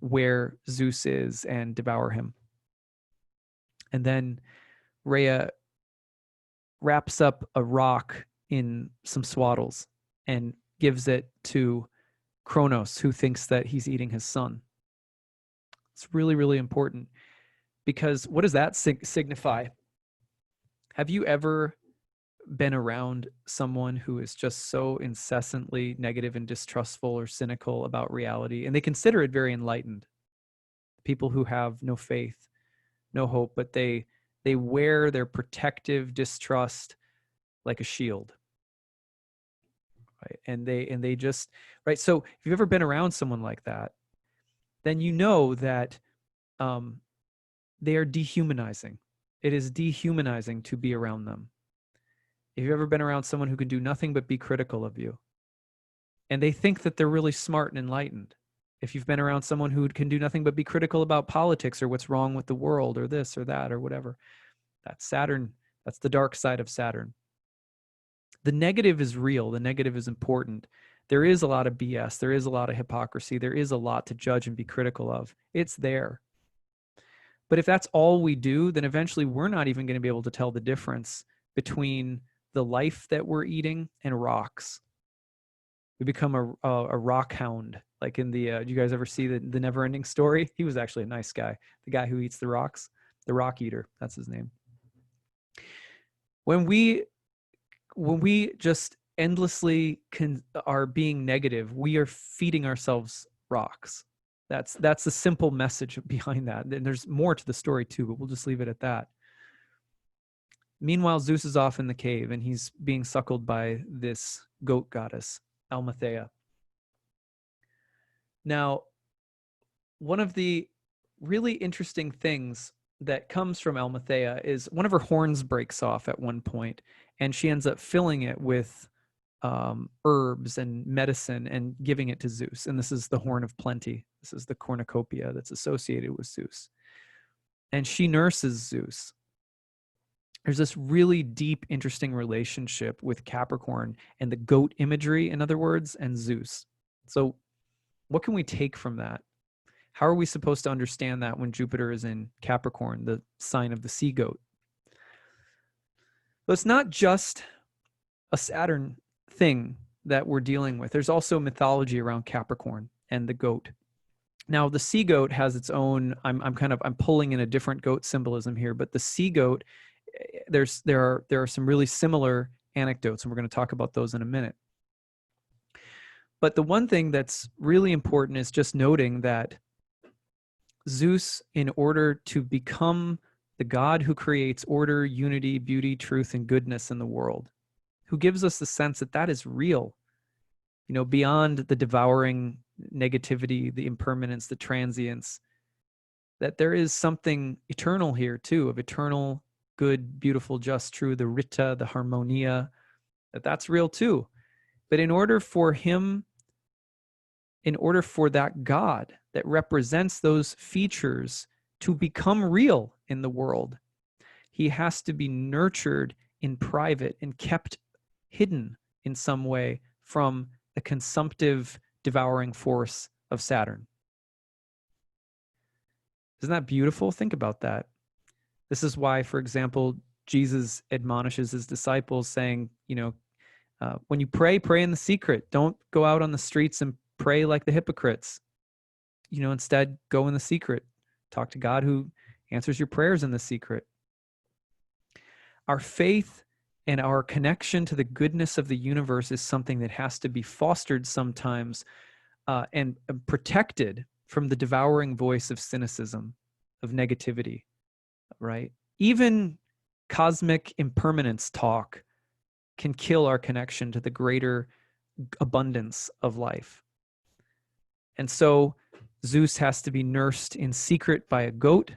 where Zeus is and devour him. And then Rhea wraps up a rock in some swaddles and gives it to Kronos, who thinks that he's eating his son. It's really, really important, because what does that signify? Have you ever been around someone who is just so incessantly negative and distrustful or cynical about reality, and they consider it very enlightened? People who have no faith, no hope, but they wear their protective distrust like a shield. Right? And they just, right? So if you've ever been around someone like that, then you know that they are dehumanizing. It is dehumanizing to be around them. If you've ever been around someone who can do nothing but be critical of you, and they think that they're really smart and enlightened. If you've been around someone who can do nothing but be critical about politics or what's wrong with the world or this or that or whatever, that's Saturn. That's the dark side of Saturn. The negative is real. The negative is important. There is a lot of BS. There is a lot of hypocrisy. There is a lot to judge and be critical of. It's there. But if that's all we do, then eventually we're not even going to be able to tell the difference between the life that we're eating and rocks. We become a rock hound. Like in the, do you guys ever see the Never Ending Story? He was actually a nice guy. The guy who eats the rocks, the rock eater, that's his name. When we just endlessly are being negative, we are feeding ourselves rocks. That's the simple message behind that. And there's more to the story too, but we'll just leave it at that. Meanwhile, Zeus is off in the cave and he's being suckled by this goat goddess, Almathea. Now, one of the really interesting things that comes from Almathea is one of her horns breaks off at one point, and she ends up filling it with herbs and medicine and giving it to Zeus. And this is the horn of plenty. This is the cornucopia that's associated with Zeus. And she nurses Zeus. There's this really deep, interesting relationship with Capricorn and the goat imagery, in other words, and Zeus. So what can we take from that? How are we supposed to understand that when Jupiter is in Capricorn, the sign of the sea goat? But it's not just a Saturn thing that we're dealing with. There's also mythology around Capricorn and the goat. Now, the sea goat has its own, I'm pulling in a different goat symbolism here, but the sea goat, there are some really similar anecdotes, and we're going to talk about those in a minute. But the one thing that's really important is just noting that Zeus, in order to become the God who creates order, unity, beauty, truth, and goodness in the world, who gives us the sense that that is real, you know, beyond the devouring negativity, the impermanence, the transience, that there is something eternal here too, of eternal, good, beautiful, just, true, the Rita, the Harmonia, that's real too. But in order for that God that represents those features to become real in the world, he has to be nurtured in private and kept hidden in some way from the consumptive, devouring force of Saturn. Isn't that beautiful? Think about that. This is why, for example, Jesus admonishes his disciples saying, when you pray, pray in the secret. Don't go out on the streets and pray like the hypocrites. Instead, go in the secret. Talk to God who answers your prayers in the secret. Our faith and our connection to the goodness of the universe is something that has to be fostered sometimes and protected from the devouring voice of cynicism, of negativity, right? Even cosmic impermanence talk can kill our connection to the greater abundance of life. And so Zeus has to be nursed in secret by a goat,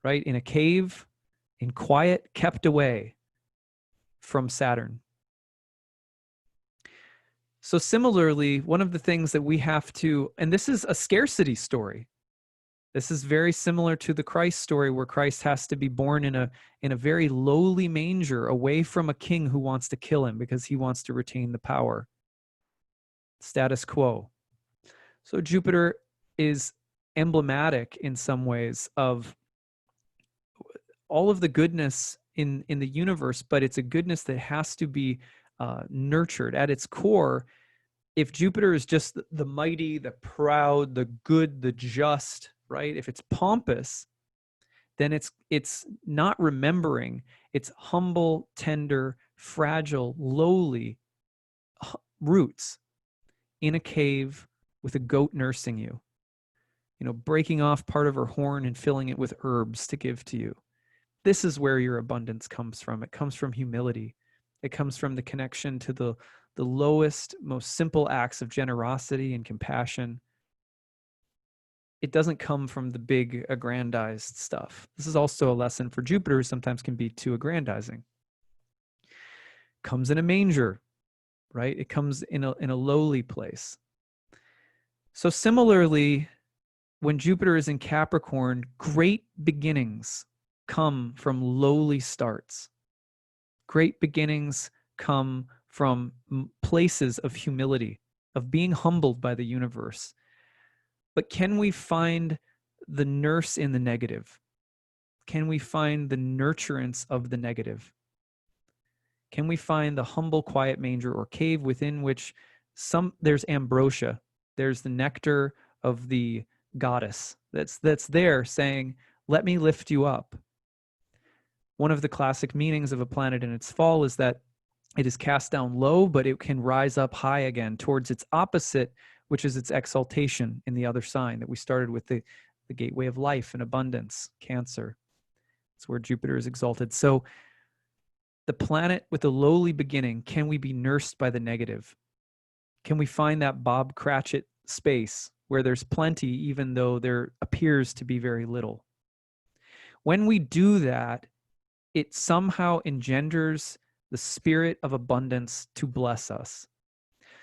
right? In a cave, in quiet, kept away from Saturn. So similarly, one of the things that we have to, and this is a scarcity story. This is very similar to the Christ story, where Christ has to be born in a very lowly manger, away from a king who wants to kill him because he wants to retain the power. Status quo. So Jupiter is emblematic in some ways of all of the goodness in the universe, but it's a goodness that has to be nurtured. At its core, if Jupiter is just the mighty, the proud, the good, the just, right? If it's pompous, then it's not remembering. It's humble, tender, fragile, lowly roots in a cave with a goat nursing you, breaking off part of her horn and filling it with herbs to give to you. This is where your abundance comes from. It comes from humility. It comes from the connection to the lowest, most simple acts of generosity and compassion. It doesn't come from the big aggrandized stuff. This is also a lesson for Jupiter, who sometimes can be too aggrandizing. Comes in a manger, right? It comes in a lowly place. So similarly, when Jupiter is in Capricorn, great beginnings come from lowly starts. Great beginnings come from places of humility, of being humbled by the universe. But can we find the nurse in the negative? Can we find the nurturance of the negative? Can we find the humble, quiet manger or cave within which there's ambrosia, there's the nectar of the goddess that's there saying, let me lift you up. One of the classic meanings of a planet in its fall is that it is cast down low, but it can rise up high again towards its opposite, which is its exaltation in the other sign that we started with, the gateway of life and abundance, Cancer. It's where Jupiter is exalted. So the planet with a lowly beginning, can we be nursed by the negative? Can we find that Bob Cratchit space where there's plenty, even though there appears to be very little? When we do that, it somehow engenders the spirit of abundance to bless us.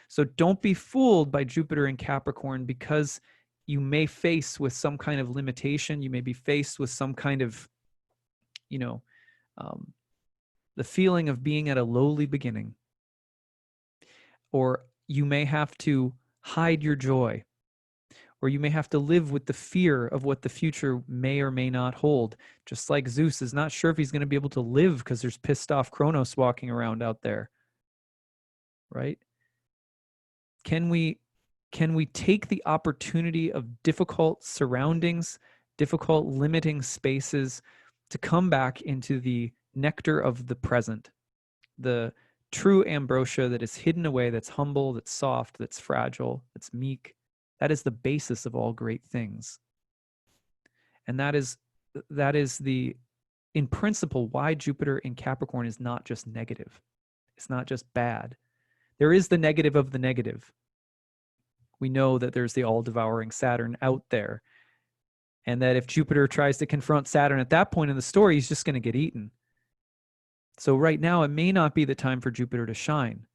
So don't be fooled by Jupiter in Capricorn, because you may face with some kind of limitation. You may be faced with some kind of, the feeling of being at a lowly beginning. Or you may have to hide your joy. Or you may have to live with the fear of what the future may or may not hold. Just like Zeus is not sure if he's going to be able to live because there's pissed off Kronos walking around out there. Right? Can we take the opportunity of difficult surroundings, difficult limiting spaces, to come back into the nectar of the present, the true ambrosia that is hidden away, that's humble, that's soft, that's fragile, that's meek? That is the basis of all great things. And that is in principle, why Jupiter in Capricorn is not just negative. It's not just bad. There is the negative of the negative. We know that there's the all-devouring Saturn out there, and that if Jupiter tries to confront Saturn at that point in the story, he's just going to get eaten. So right now, it may not be the time for Jupiter to shine,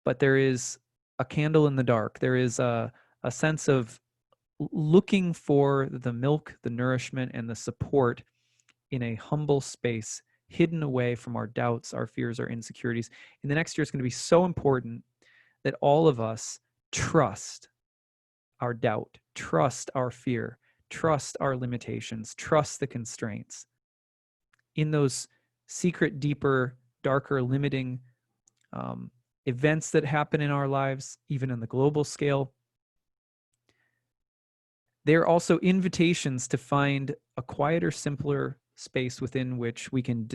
but there is a candle in the dark. There is a sense of looking for the milk, the nourishment, and the support in a humble space, hidden away from our doubts, our fears, our insecurities. In the next year, it's going to be so important that all of us trust our doubt, trust our fear, trust our limitations, trust the constraints in those secret, deeper, darker, limiting events that happen in our lives, even on the global scale. They're also invitations to find a quieter, simpler space within which we can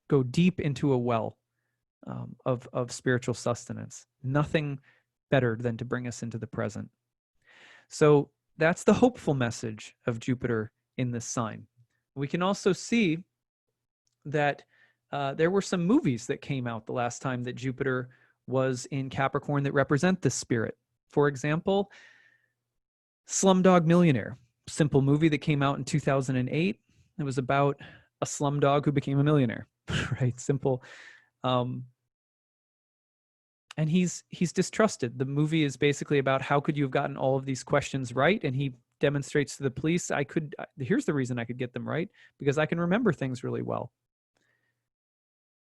go deep into a well of spiritual sustenance. Nothing better than to bring us into the present. So that's the hopeful message of Jupiter in this sign. We can also see that there were some movies that came out the last time that Jupiter was in Capricorn that represent this spirit. For example, Slumdog Millionaire, simple movie that came out in 2008. It was about a slumdog who became a millionaire, right? Simple. And he's distrusted. The movie is basically about how could you have gotten all of these questions right? And he demonstrates to the police, here's the reason I could get them right, because I can remember things really well.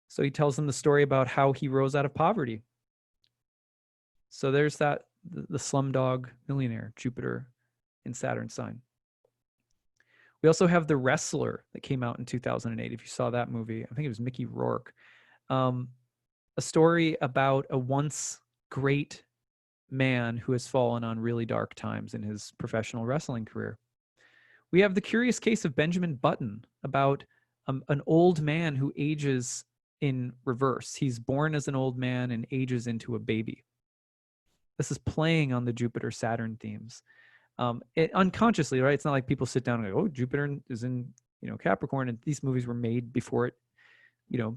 So he tells them the story about how he rose out of poverty. So there's that, the Slumdog Millionaire, Jupiter in Saturn sign. We also have The Wrestler that came out in 2008. If you saw that movie, I think it was Mickey Rourke. A story about a once great man who has fallen on really dark times in his professional wrestling career. We have The Curious Case of Benjamin Button, about an old man who ages in reverse. He's born as an old man and ages into a baby. This is playing on the Jupiter-Saturn themes. Unconsciously, right? It's not like people sit down and go, oh, Jupiter is in, Capricorn, and these movies were made before it,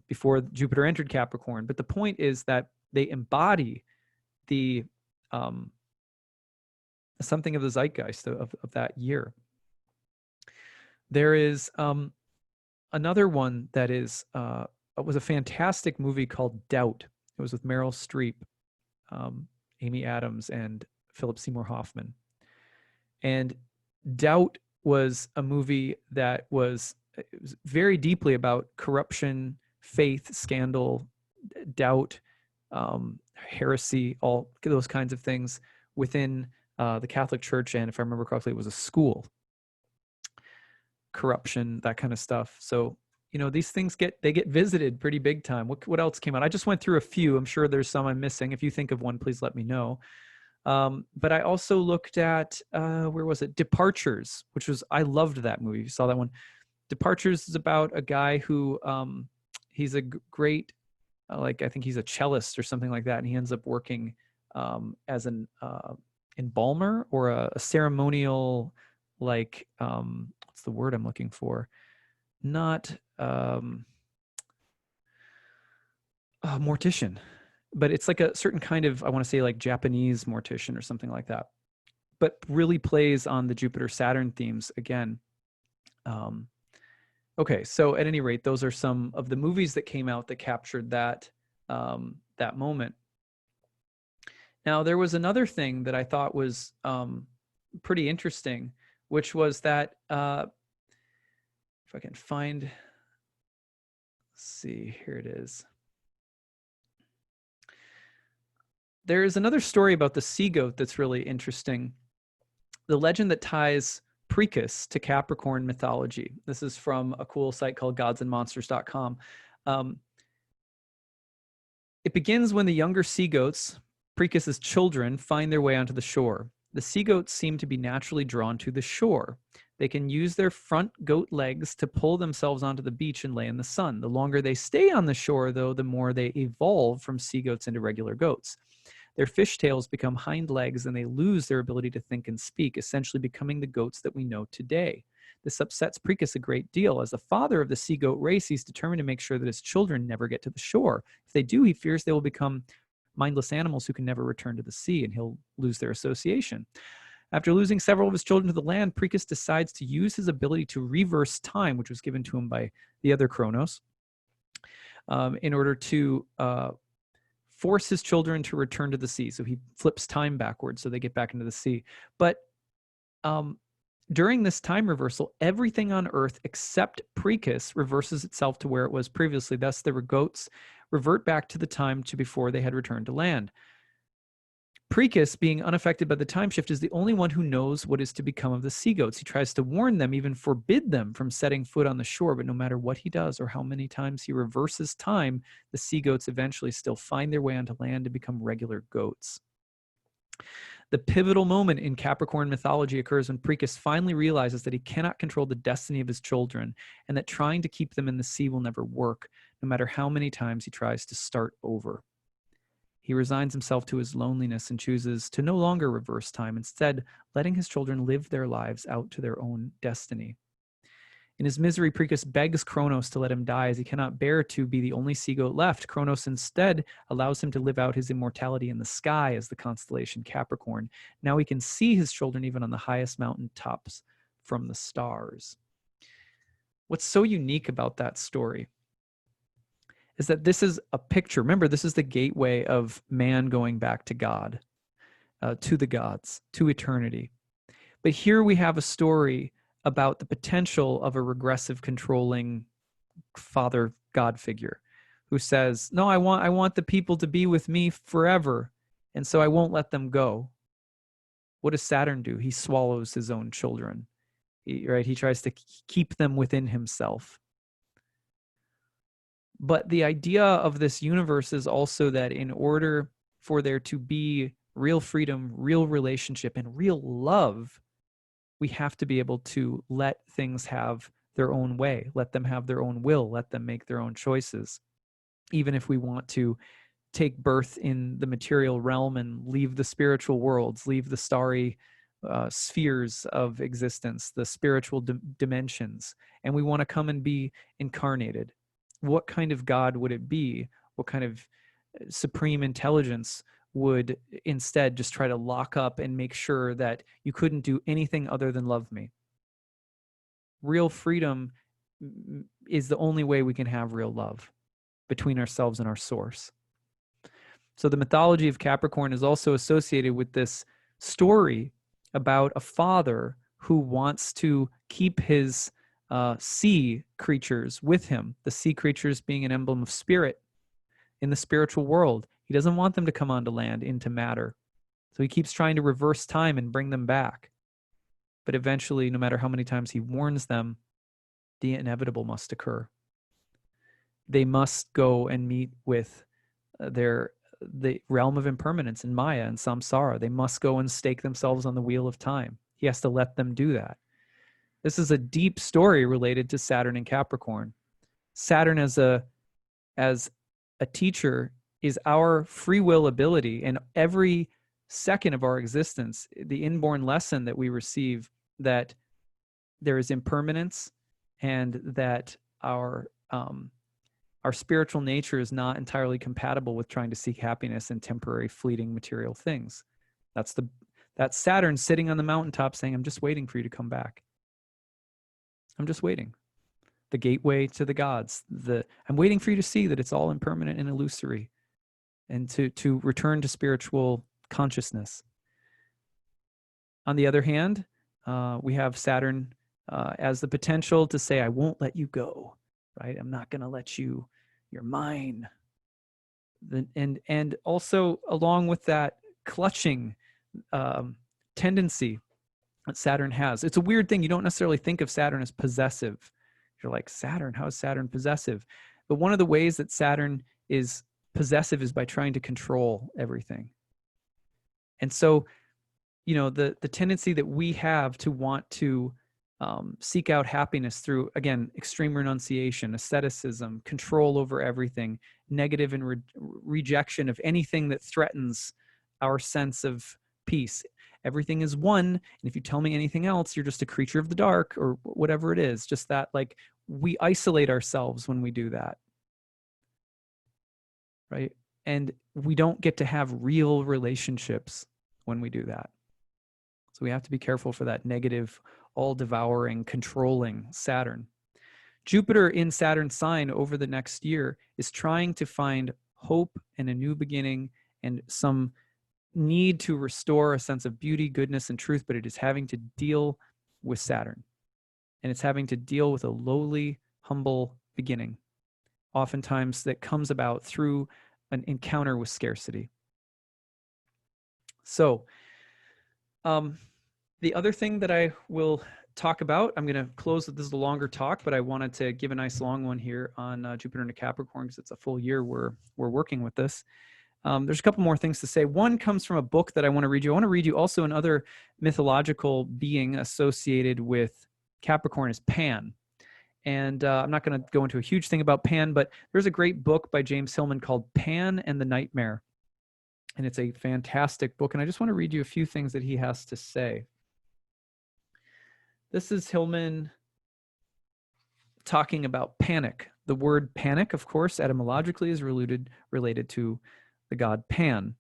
before Jupiter entered Capricorn. But the point is that they embody the something of the zeitgeist of that year. There is another one that is was a fantastic movie called Doubt. It was with Meryl Streep, Amy Adams, and Philip Seymour Hoffman. And Doubt was a movie that was very deeply about corruption, faith, scandal, doubt, heresy, all those kinds of things within the Catholic Church. And if I remember correctly, it was a school. Corruption, that kind of stuff. So, these things get visited pretty big time. What else came out? I just went through a few. I'm sure there's some I'm missing. If you think of one, please let me know. But I also looked at, where was it? Departures, I loved that movie. You saw that one. Departures is about a guy who, he's a great, I think he's a cellist or something like that. And he ends up working, as an, embalmer or a ceremonial, what's the word I'm looking for? Not, mortician, but it's like a certain kind of, I want to say like Japanese mortician or something like that, but really plays on the Jupiter-Saturn themes again. Okay, so at any rate, those are some of the movies that came out that captured that, that moment. Now, there was another thing that I thought was pretty interesting, which was that, if I can find, let's see, here it is. There is another story about the sea goat that's really interesting. The legend that ties Precus to Capricorn mythology. This is from a cool site called godsandmonsters.com. It begins when the younger sea goats, Precus's children, find their way onto the shore. The sea goats seem to be naturally drawn to the shore. They can use their front goat legs to pull themselves onto the beach and lay in the sun. The longer they stay on the shore, though, the more they evolve from sea goats into regular goats. Their fishtails become hind legs and they lose their ability to think and speak, essentially becoming the goats that we know today. This upsets Precus a great deal. As the father of the sea goat race, he's determined to make sure that his children never get to the shore. If they do, he fears they will become mindless animals who can never return to the sea, and he'll lose their association. After losing several of his children to the land, Precus decides to use his ability to reverse time, which was given to him by the other Kronos, in order to force his children to return to the sea. So he flips time backwards so they get back into the sea. But during this time reversal, everything on Earth except Precus reverses itself to where it was previously. Thus, the goats revert back to the time to before they had returned to land. Precus, being unaffected by the time shift, is the only one who knows what is to become of the sea goats. He tries to warn them, even forbid them from setting foot on the shore, but no matter what he does or how many times he reverses time, the sea goats eventually still find their way onto land and become regular goats. The pivotal moment in Capricorn mythology occurs when Precus finally realizes that he cannot control the destiny of his children and that trying to keep them in the sea will never work, no matter how many times he tries to start over. He resigns himself to his loneliness and chooses to no longer reverse time, instead letting his children live their lives out to their own destiny. In his misery, Precus begs Kronos to let him die as he cannot bear to be the only sea goat left. Kronos instead allows him to live out his immortality in the sky as the constellation Capricorn. Now he can see his children even on the highest mountain tops from the stars. What's so unique about that story is that this is a picture. Remember, this is the gateway of man going back to God, to the gods, to eternity. But here we have a story about the potential of a regressive, controlling father God figure who says, no, I want the people to be with me forever, and so I won't let them go. What does Saturn do? He swallows his own children. He tries to keep them within himself. But the idea of this universe is also that in order for there to be real freedom, real relationship, and real love, we have to be able to let things have their own way, let them have their own will, let them make their own choices. Even if we want to take birth in the material realm and leave the spiritual worlds, leave the starry spheres of existence, the spiritual dimensions, and we want to come and be incarnated. What kind of God would it be? What kind of supreme intelligence would instead just try to lock up and make sure that you couldn't do anything other than love me? Real freedom is the only way we can have real love between ourselves and our source. So the mythology of Capricorn is also associated with this story about a father who wants to keep his sea creatures with him, the sea creatures being an emblem of spirit in the spiritual world. He doesn't want them to come onto land, into matter. So he keeps trying to reverse time and bring them back. But eventually, no matter how many times he warns them, the inevitable must occur. They must go and meet with the realm of impermanence in Maya and Samsara. They must go and stake themselves on the wheel of time. He has to let them do that. This is a deep story related to Saturn and Capricorn. Saturn as a teacher is our free will ability, and every second of our existence, the inborn lesson that we receive that there is impermanence and that our spiritual nature is not entirely compatible with trying to seek happiness in temporary, fleeting material things. That's Saturn sitting on the mountaintop saying, I'm just waiting for you to come back. I'm just waiting. The gateway to the gods. I'm waiting for you to see that it's all impermanent and illusory, and to return to spiritual consciousness. On the other hand, we have Saturn as the potential to say, I won't let you go, right? I'm not going to let you, you're mine. And also along with that clutching tendency that Saturn has. It's a weird thing. You don't necessarily think of Saturn as possessive. You're like, Saturn, how is Saturn possessive? But one of the ways that Saturn is possessive is by trying to control everything. And so, the tendency that we have to want to seek out happiness through, again, extreme renunciation, asceticism, control over everything, negative and rejection of anything that threatens our sense of peace. Everything is one, and if you tell me anything else, you're just a creature of the dark, or whatever it is. Just that, like, we isolate ourselves when we do that, right? And we don't get to have real relationships when we do that. So we have to be careful for that negative, all-devouring, controlling Saturn. Jupiter in Saturn's sign over the next year is trying to find hope and a new beginning and some need to restore a sense of beauty, goodness, and truth, but it is having to deal with Saturn. And it's having to deal with a lowly, humble beginning, oftentimes that comes about through an encounter with scarcity. So the other thing that I will talk about, I'm going to close with, this is a longer talk, but I wanted to give a nice long one here on Jupiter into Capricorn because it's a full year we're working with this. There's a couple more things to say. One comes from a book that I want to read you. I want to read you also another mythological being associated with Capricorn is Pan. And I'm not going to go into a huge thing about Pan, but there's a great book by James Hillman called Pan and the Nightmare. And it's a fantastic book. And I just want to read you a few things that he has to say. This is Hillman talking about panic. The word panic, of course, etymologically is related to the god Pan.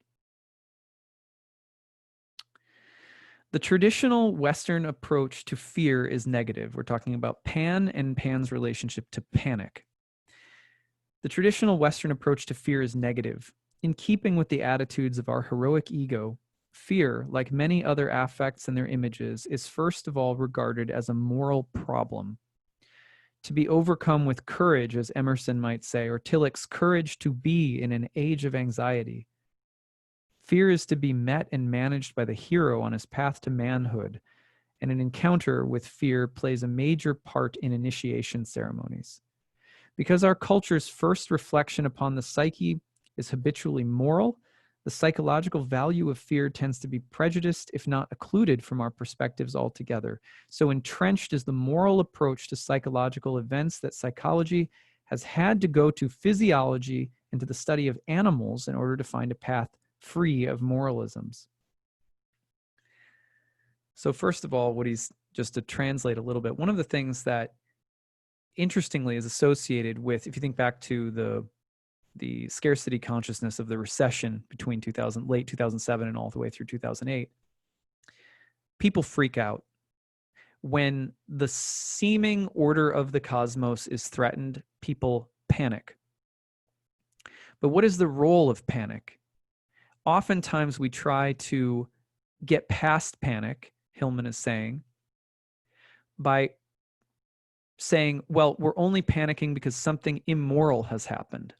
The traditional Western approach to fear is negative. We're talking about Pan and Pan's relationship to panic. The traditional Western approach to fear is negative. In keeping with the attitudes of our heroic ego, fear, like many other affects and their images, is first of all regarded as a moral problem. To be overcome with courage, as Emerson might say, or Tillich's courage to be in an age of anxiety. Fear is to be met and managed by the hero on his path to manhood, and an encounter with fear plays a major part in initiation ceremonies. Because our culture's first reflection upon the psyche is habitually moral, the psychological value of fear tends to be prejudiced, if not occluded from our perspectives altogether. So entrenched is the moral approach to psychological events that psychology has had to go to physiology and to the study of animals in order to find a path free of moralisms. So first of all, just to translate a little bit, one of the things that interestingly is associated with, if you think back to the scarcity consciousness of the recession between late 2007 and all the way through 2008, people freak out. When the seeming order of the cosmos is threatened, people panic. But what is the role of panic? Oftentimes we try to get past panic, Hillman is saying, by saying, well, we're only panicking because something immoral has happened.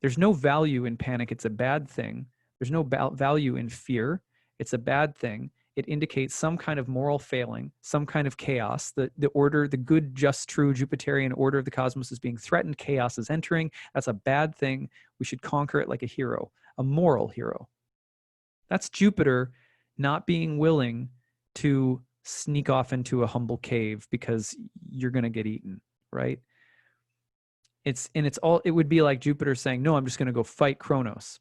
There's no value in panic. It's a bad thing. There's no value in fear. It's a bad thing. It indicates some kind of moral failing, some kind of chaos. The order, the good, just, true Jupiterian order of the cosmos is being threatened. Chaos is entering. That's a bad thing. We should conquer it like a hero, a moral hero. That's Jupiter not being willing to sneak off into a humble cave because you're going to get eaten, right? It would be like Jupiter saying, no, I'm just going to go fight Kronos.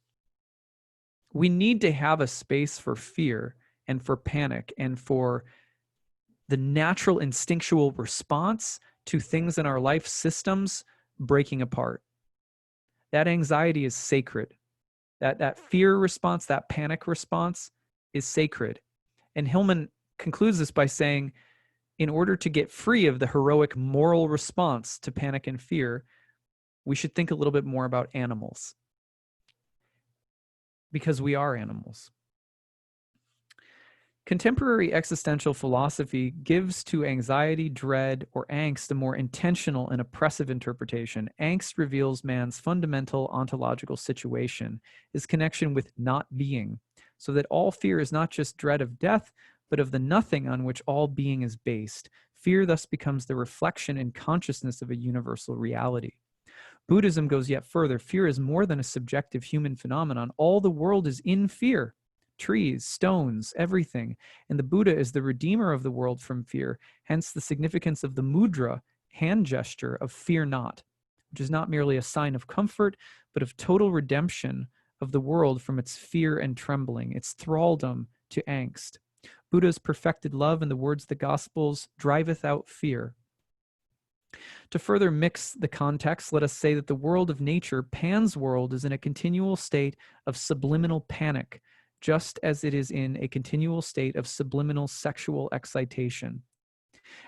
We need to have a space for fear and for panic and for the natural instinctual response to things in our life systems breaking apart. That anxiety is sacred. That fear response, that panic response is sacred. And Hillman concludes this by saying, in order to get free of the heroic moral response to panic and fear, we should think a little bit more about animals. Because we are animals. Contemporary existential philosophy gives to anxiety, dread, or angst a more intentional and oppressive interpretation. Angst reveals man's fundamental ontological situation, his connection with not being, so that all fear is not just dread of death, but of the nothing on which all being is based. Fear thus becomes the reflection and consciousness of a universal reality. Buddhism goes yet further. Fear is more than a subjective human phenomenon. All the world is in fear. Trees, stones, everything. And the Buddha is the redeemer of the world from fear. Hence the significance of the mudra, hand gesture of fear not, which is not merely a sign of comfort, but of total redemption of the world from its fear and trembling, its thraldom to angst. Buddha's perfected love, in the words of the Gospels, driveth out fear. To further mix the context, let us say that the world of nature, Pan's world, is in a continual state of subliminal panic, just as it is in a continual state of subliminal sexual excitation.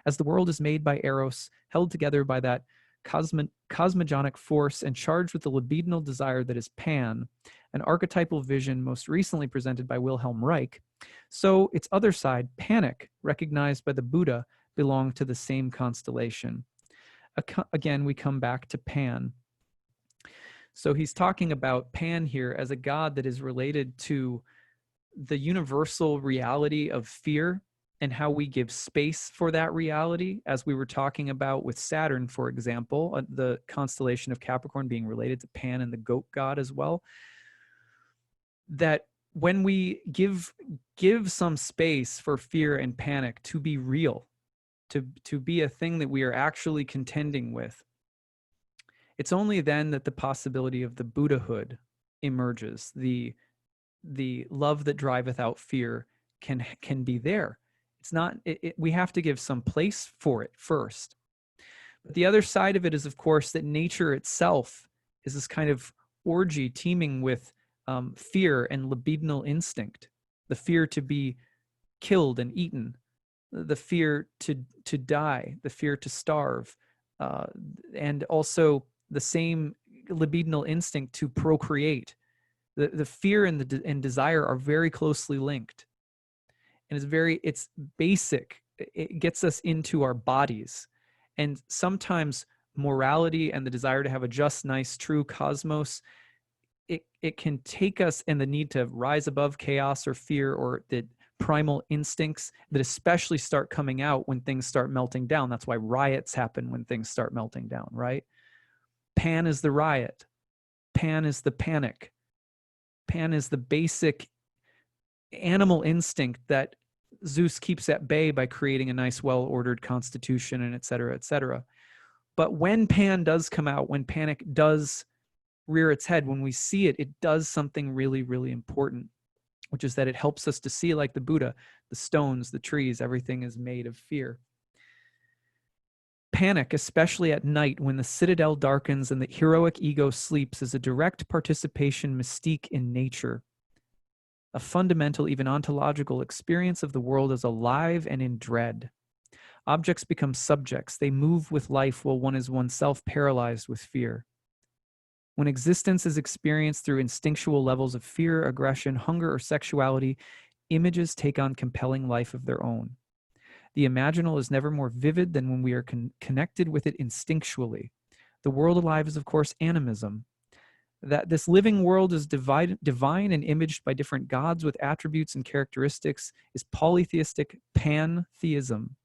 As the world is made by Eros, held together by that cosmogonic force and charged with the libidinal desire that is Pan, an archetypal vision most recently presented by Wilhelm Reich, so its other side, panic, recognized by the Buddha, belonged to the same constellation. Again, we come back to Pan. So he's talking about Pan here as a god that is related to the universal reality of fear and how we give space for that reality, as we were talking about with Saturn, for example, the constellation of Capricorn being related to Pan and the goat god as well, that when we give some space for fear and panic to be real, to be a thing that we are actually contending with, it's only then that the possibility of the Buddhahood emerges. The love that driveth out fear can be there. It's not, we have to give some place for it first. But the other side of it is, of course, that nature itself is this kind of orgy teeming with fear and libidinal instinct, the fear to be killed and eaten, the fear to die, the fear to starve, and also the same libidinal instinct to procreate. The fear and desire are very closely linked, and it's basic. It gets us into our bodies, and sometimes morality and the desire to have a just, nice, true cosmos, it can take us, and the need to rise above chaos or fear or the primal instincts that especially start coming out when things start melting down. That's why riots happen when things start melting down, right? Pan is the riot. Pan is the panic. Pan is the basic animal instinct that Zeus keeps at bay by creating a nice, well-ordered constitution, and et cetera, et cetera. But when Pan does come out, when panic does rear its head, when we see it, it does something really, really important, which is that it helps us to see, like the Buddha, the stones, the trees, everything is made of fear. Panic, especially at night when the citadel darkens and the heroic ego sleeps, is a direct participation mystique in nature, a fundamental, even ontological experience of the world as alive and in dread. Objects become subjects. They move with life while one is oneself paralyzed with fear. When existence is experienced through instinctual levels of fear, aggression, hunger, or sexuality, images take on compelling life of their own. The imaginal is never more vivid than when we are connected with it instinctually. The world alive is, of course, animism. That this living world is divine and imaged by different gods with attributes and characteristics is polytheistic pantheism.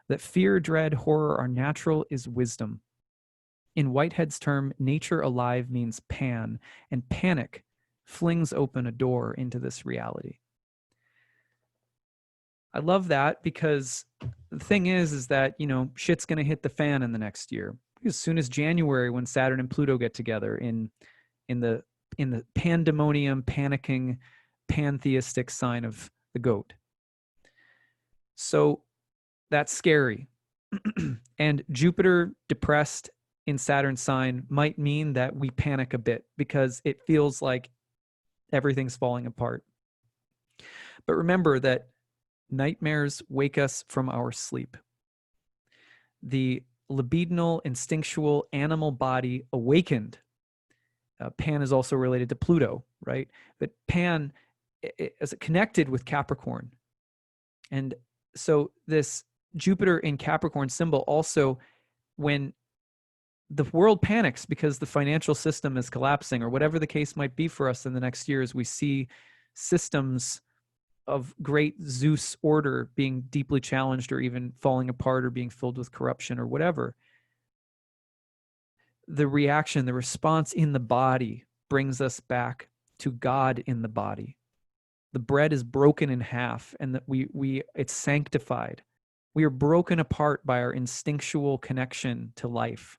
That fear, dread, horror are natural is wisdom. In Whitehead's term, nature alive means pan, and panic flings open a door into this reality. I love that, because the thing is that, shit's going to hit the fan in the next year. As soon as January, when Saturn and Pluto get together in the pandemonium, panicking, pantheistic sign of the goat. So that's scary. And Jupiter depressed in Saturn's sign might mean that we panic a bit because it feels like everything's falling apart. But remember that nightmares wake us from our sleep. The libidinal, instinctual, animal body awakened. Pan is also related to Pluto, right? But Pan is connected with Capricorn. And so this Jupiter in Capricorn symbol also, when the world panics because the financial system is collapsing, or whatever the case might be for us in the next years, we see systems of great Zeus order being deeply challenged, or even falling apart, or being filled with corruption, or whatever. The reaction, the response in the body brings us back to God in the body. The bread is broken in half, and that it's sanctified. We are broken apart by our instinctual connection to life.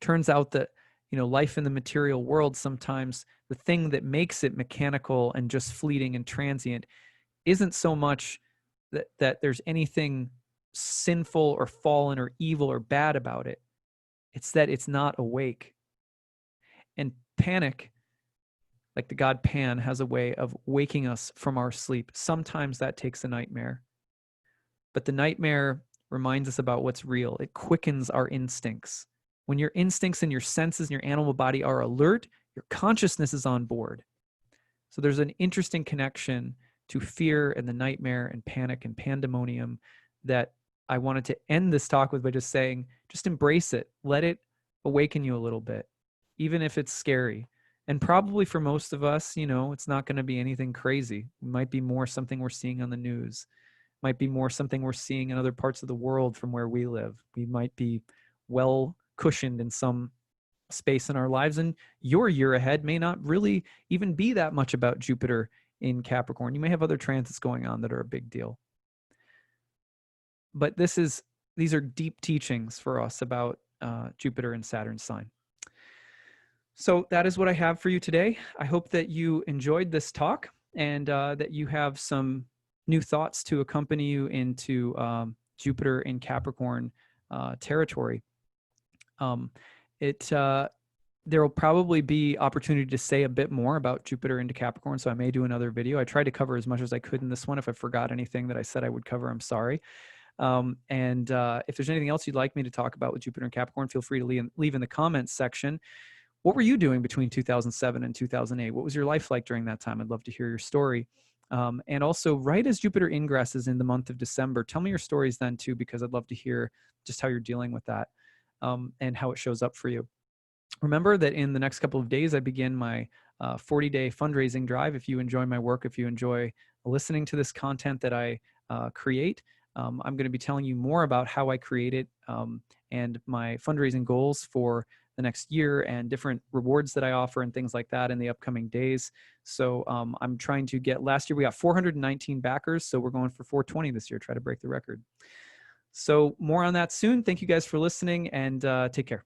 Turns out that, life in the material world, sometimes the thing that makes it mechanical and just fleeting and transient isn't so much that there's anything sinful or fallen or evil or bad about it. It's that it's not awake. And panic, like the god Pan, has a way of waking us from our sleep. Sometimes that takes a nightmare. But the nightmare reminds us about what's real. It quickens our instincts. When your instincts and your senses and your animal body are alert, your consciousness is on board. So there's an interesting connection to fear and the nightmare and panic and pandemonium that I wanted to end this talk with by just saying, just embrace it. Let it awaken you a little bit, even if it's scary. And probably for most of us, you know, it's not going to be anything crazy. It might be more something we're seeing on the news, might be more something we're seeing in other parts of the world from where we live. We might be well cushioned in some space in our lives, and your year ahead may not really even be that much about Jupiter in Capricorn. You may have other transits going on that are a big deal. But these are deep teachings for us about Jupiter and Saturn's sign. So that is what I have for you today. I hope that you enjoyed this talk, and that you have some new thoughts to accompany you into Jupiter in Capricorn territory. There will probably be opportunity to say a bit more about Jupiter into Capricorn, so I may do another video. I tried to cover as much as I could in this one. If I forgot anything that I said I would cover, I'm sorry. If there's anything else you'd like me to talk about with Jupiter and Capricorn, feel free to leave in the comments section. What were you doing between 2007 and 2008? What was your life like during that time? I'd love to hear your story. And also, right as Jupiter ingresses in the month of December, tell me your stories then too, because I'd love to hear just how you're dealing with that, and how it shows up for you. Remember that in the next couple of days, I begin my 40-day fundraising drive. If you enjoy my work, if you enjoy listening to this content that I create, I'm going to be telling you more about how I create it, and my fundraising goals for the next year, and different rewards that I offer and things like that in the upcoming days. So I'm trying to get, last year we got 419 backers, so we're going for 420 this year, try to break the record. So more on that soon. Thank you guys for listening, and take care.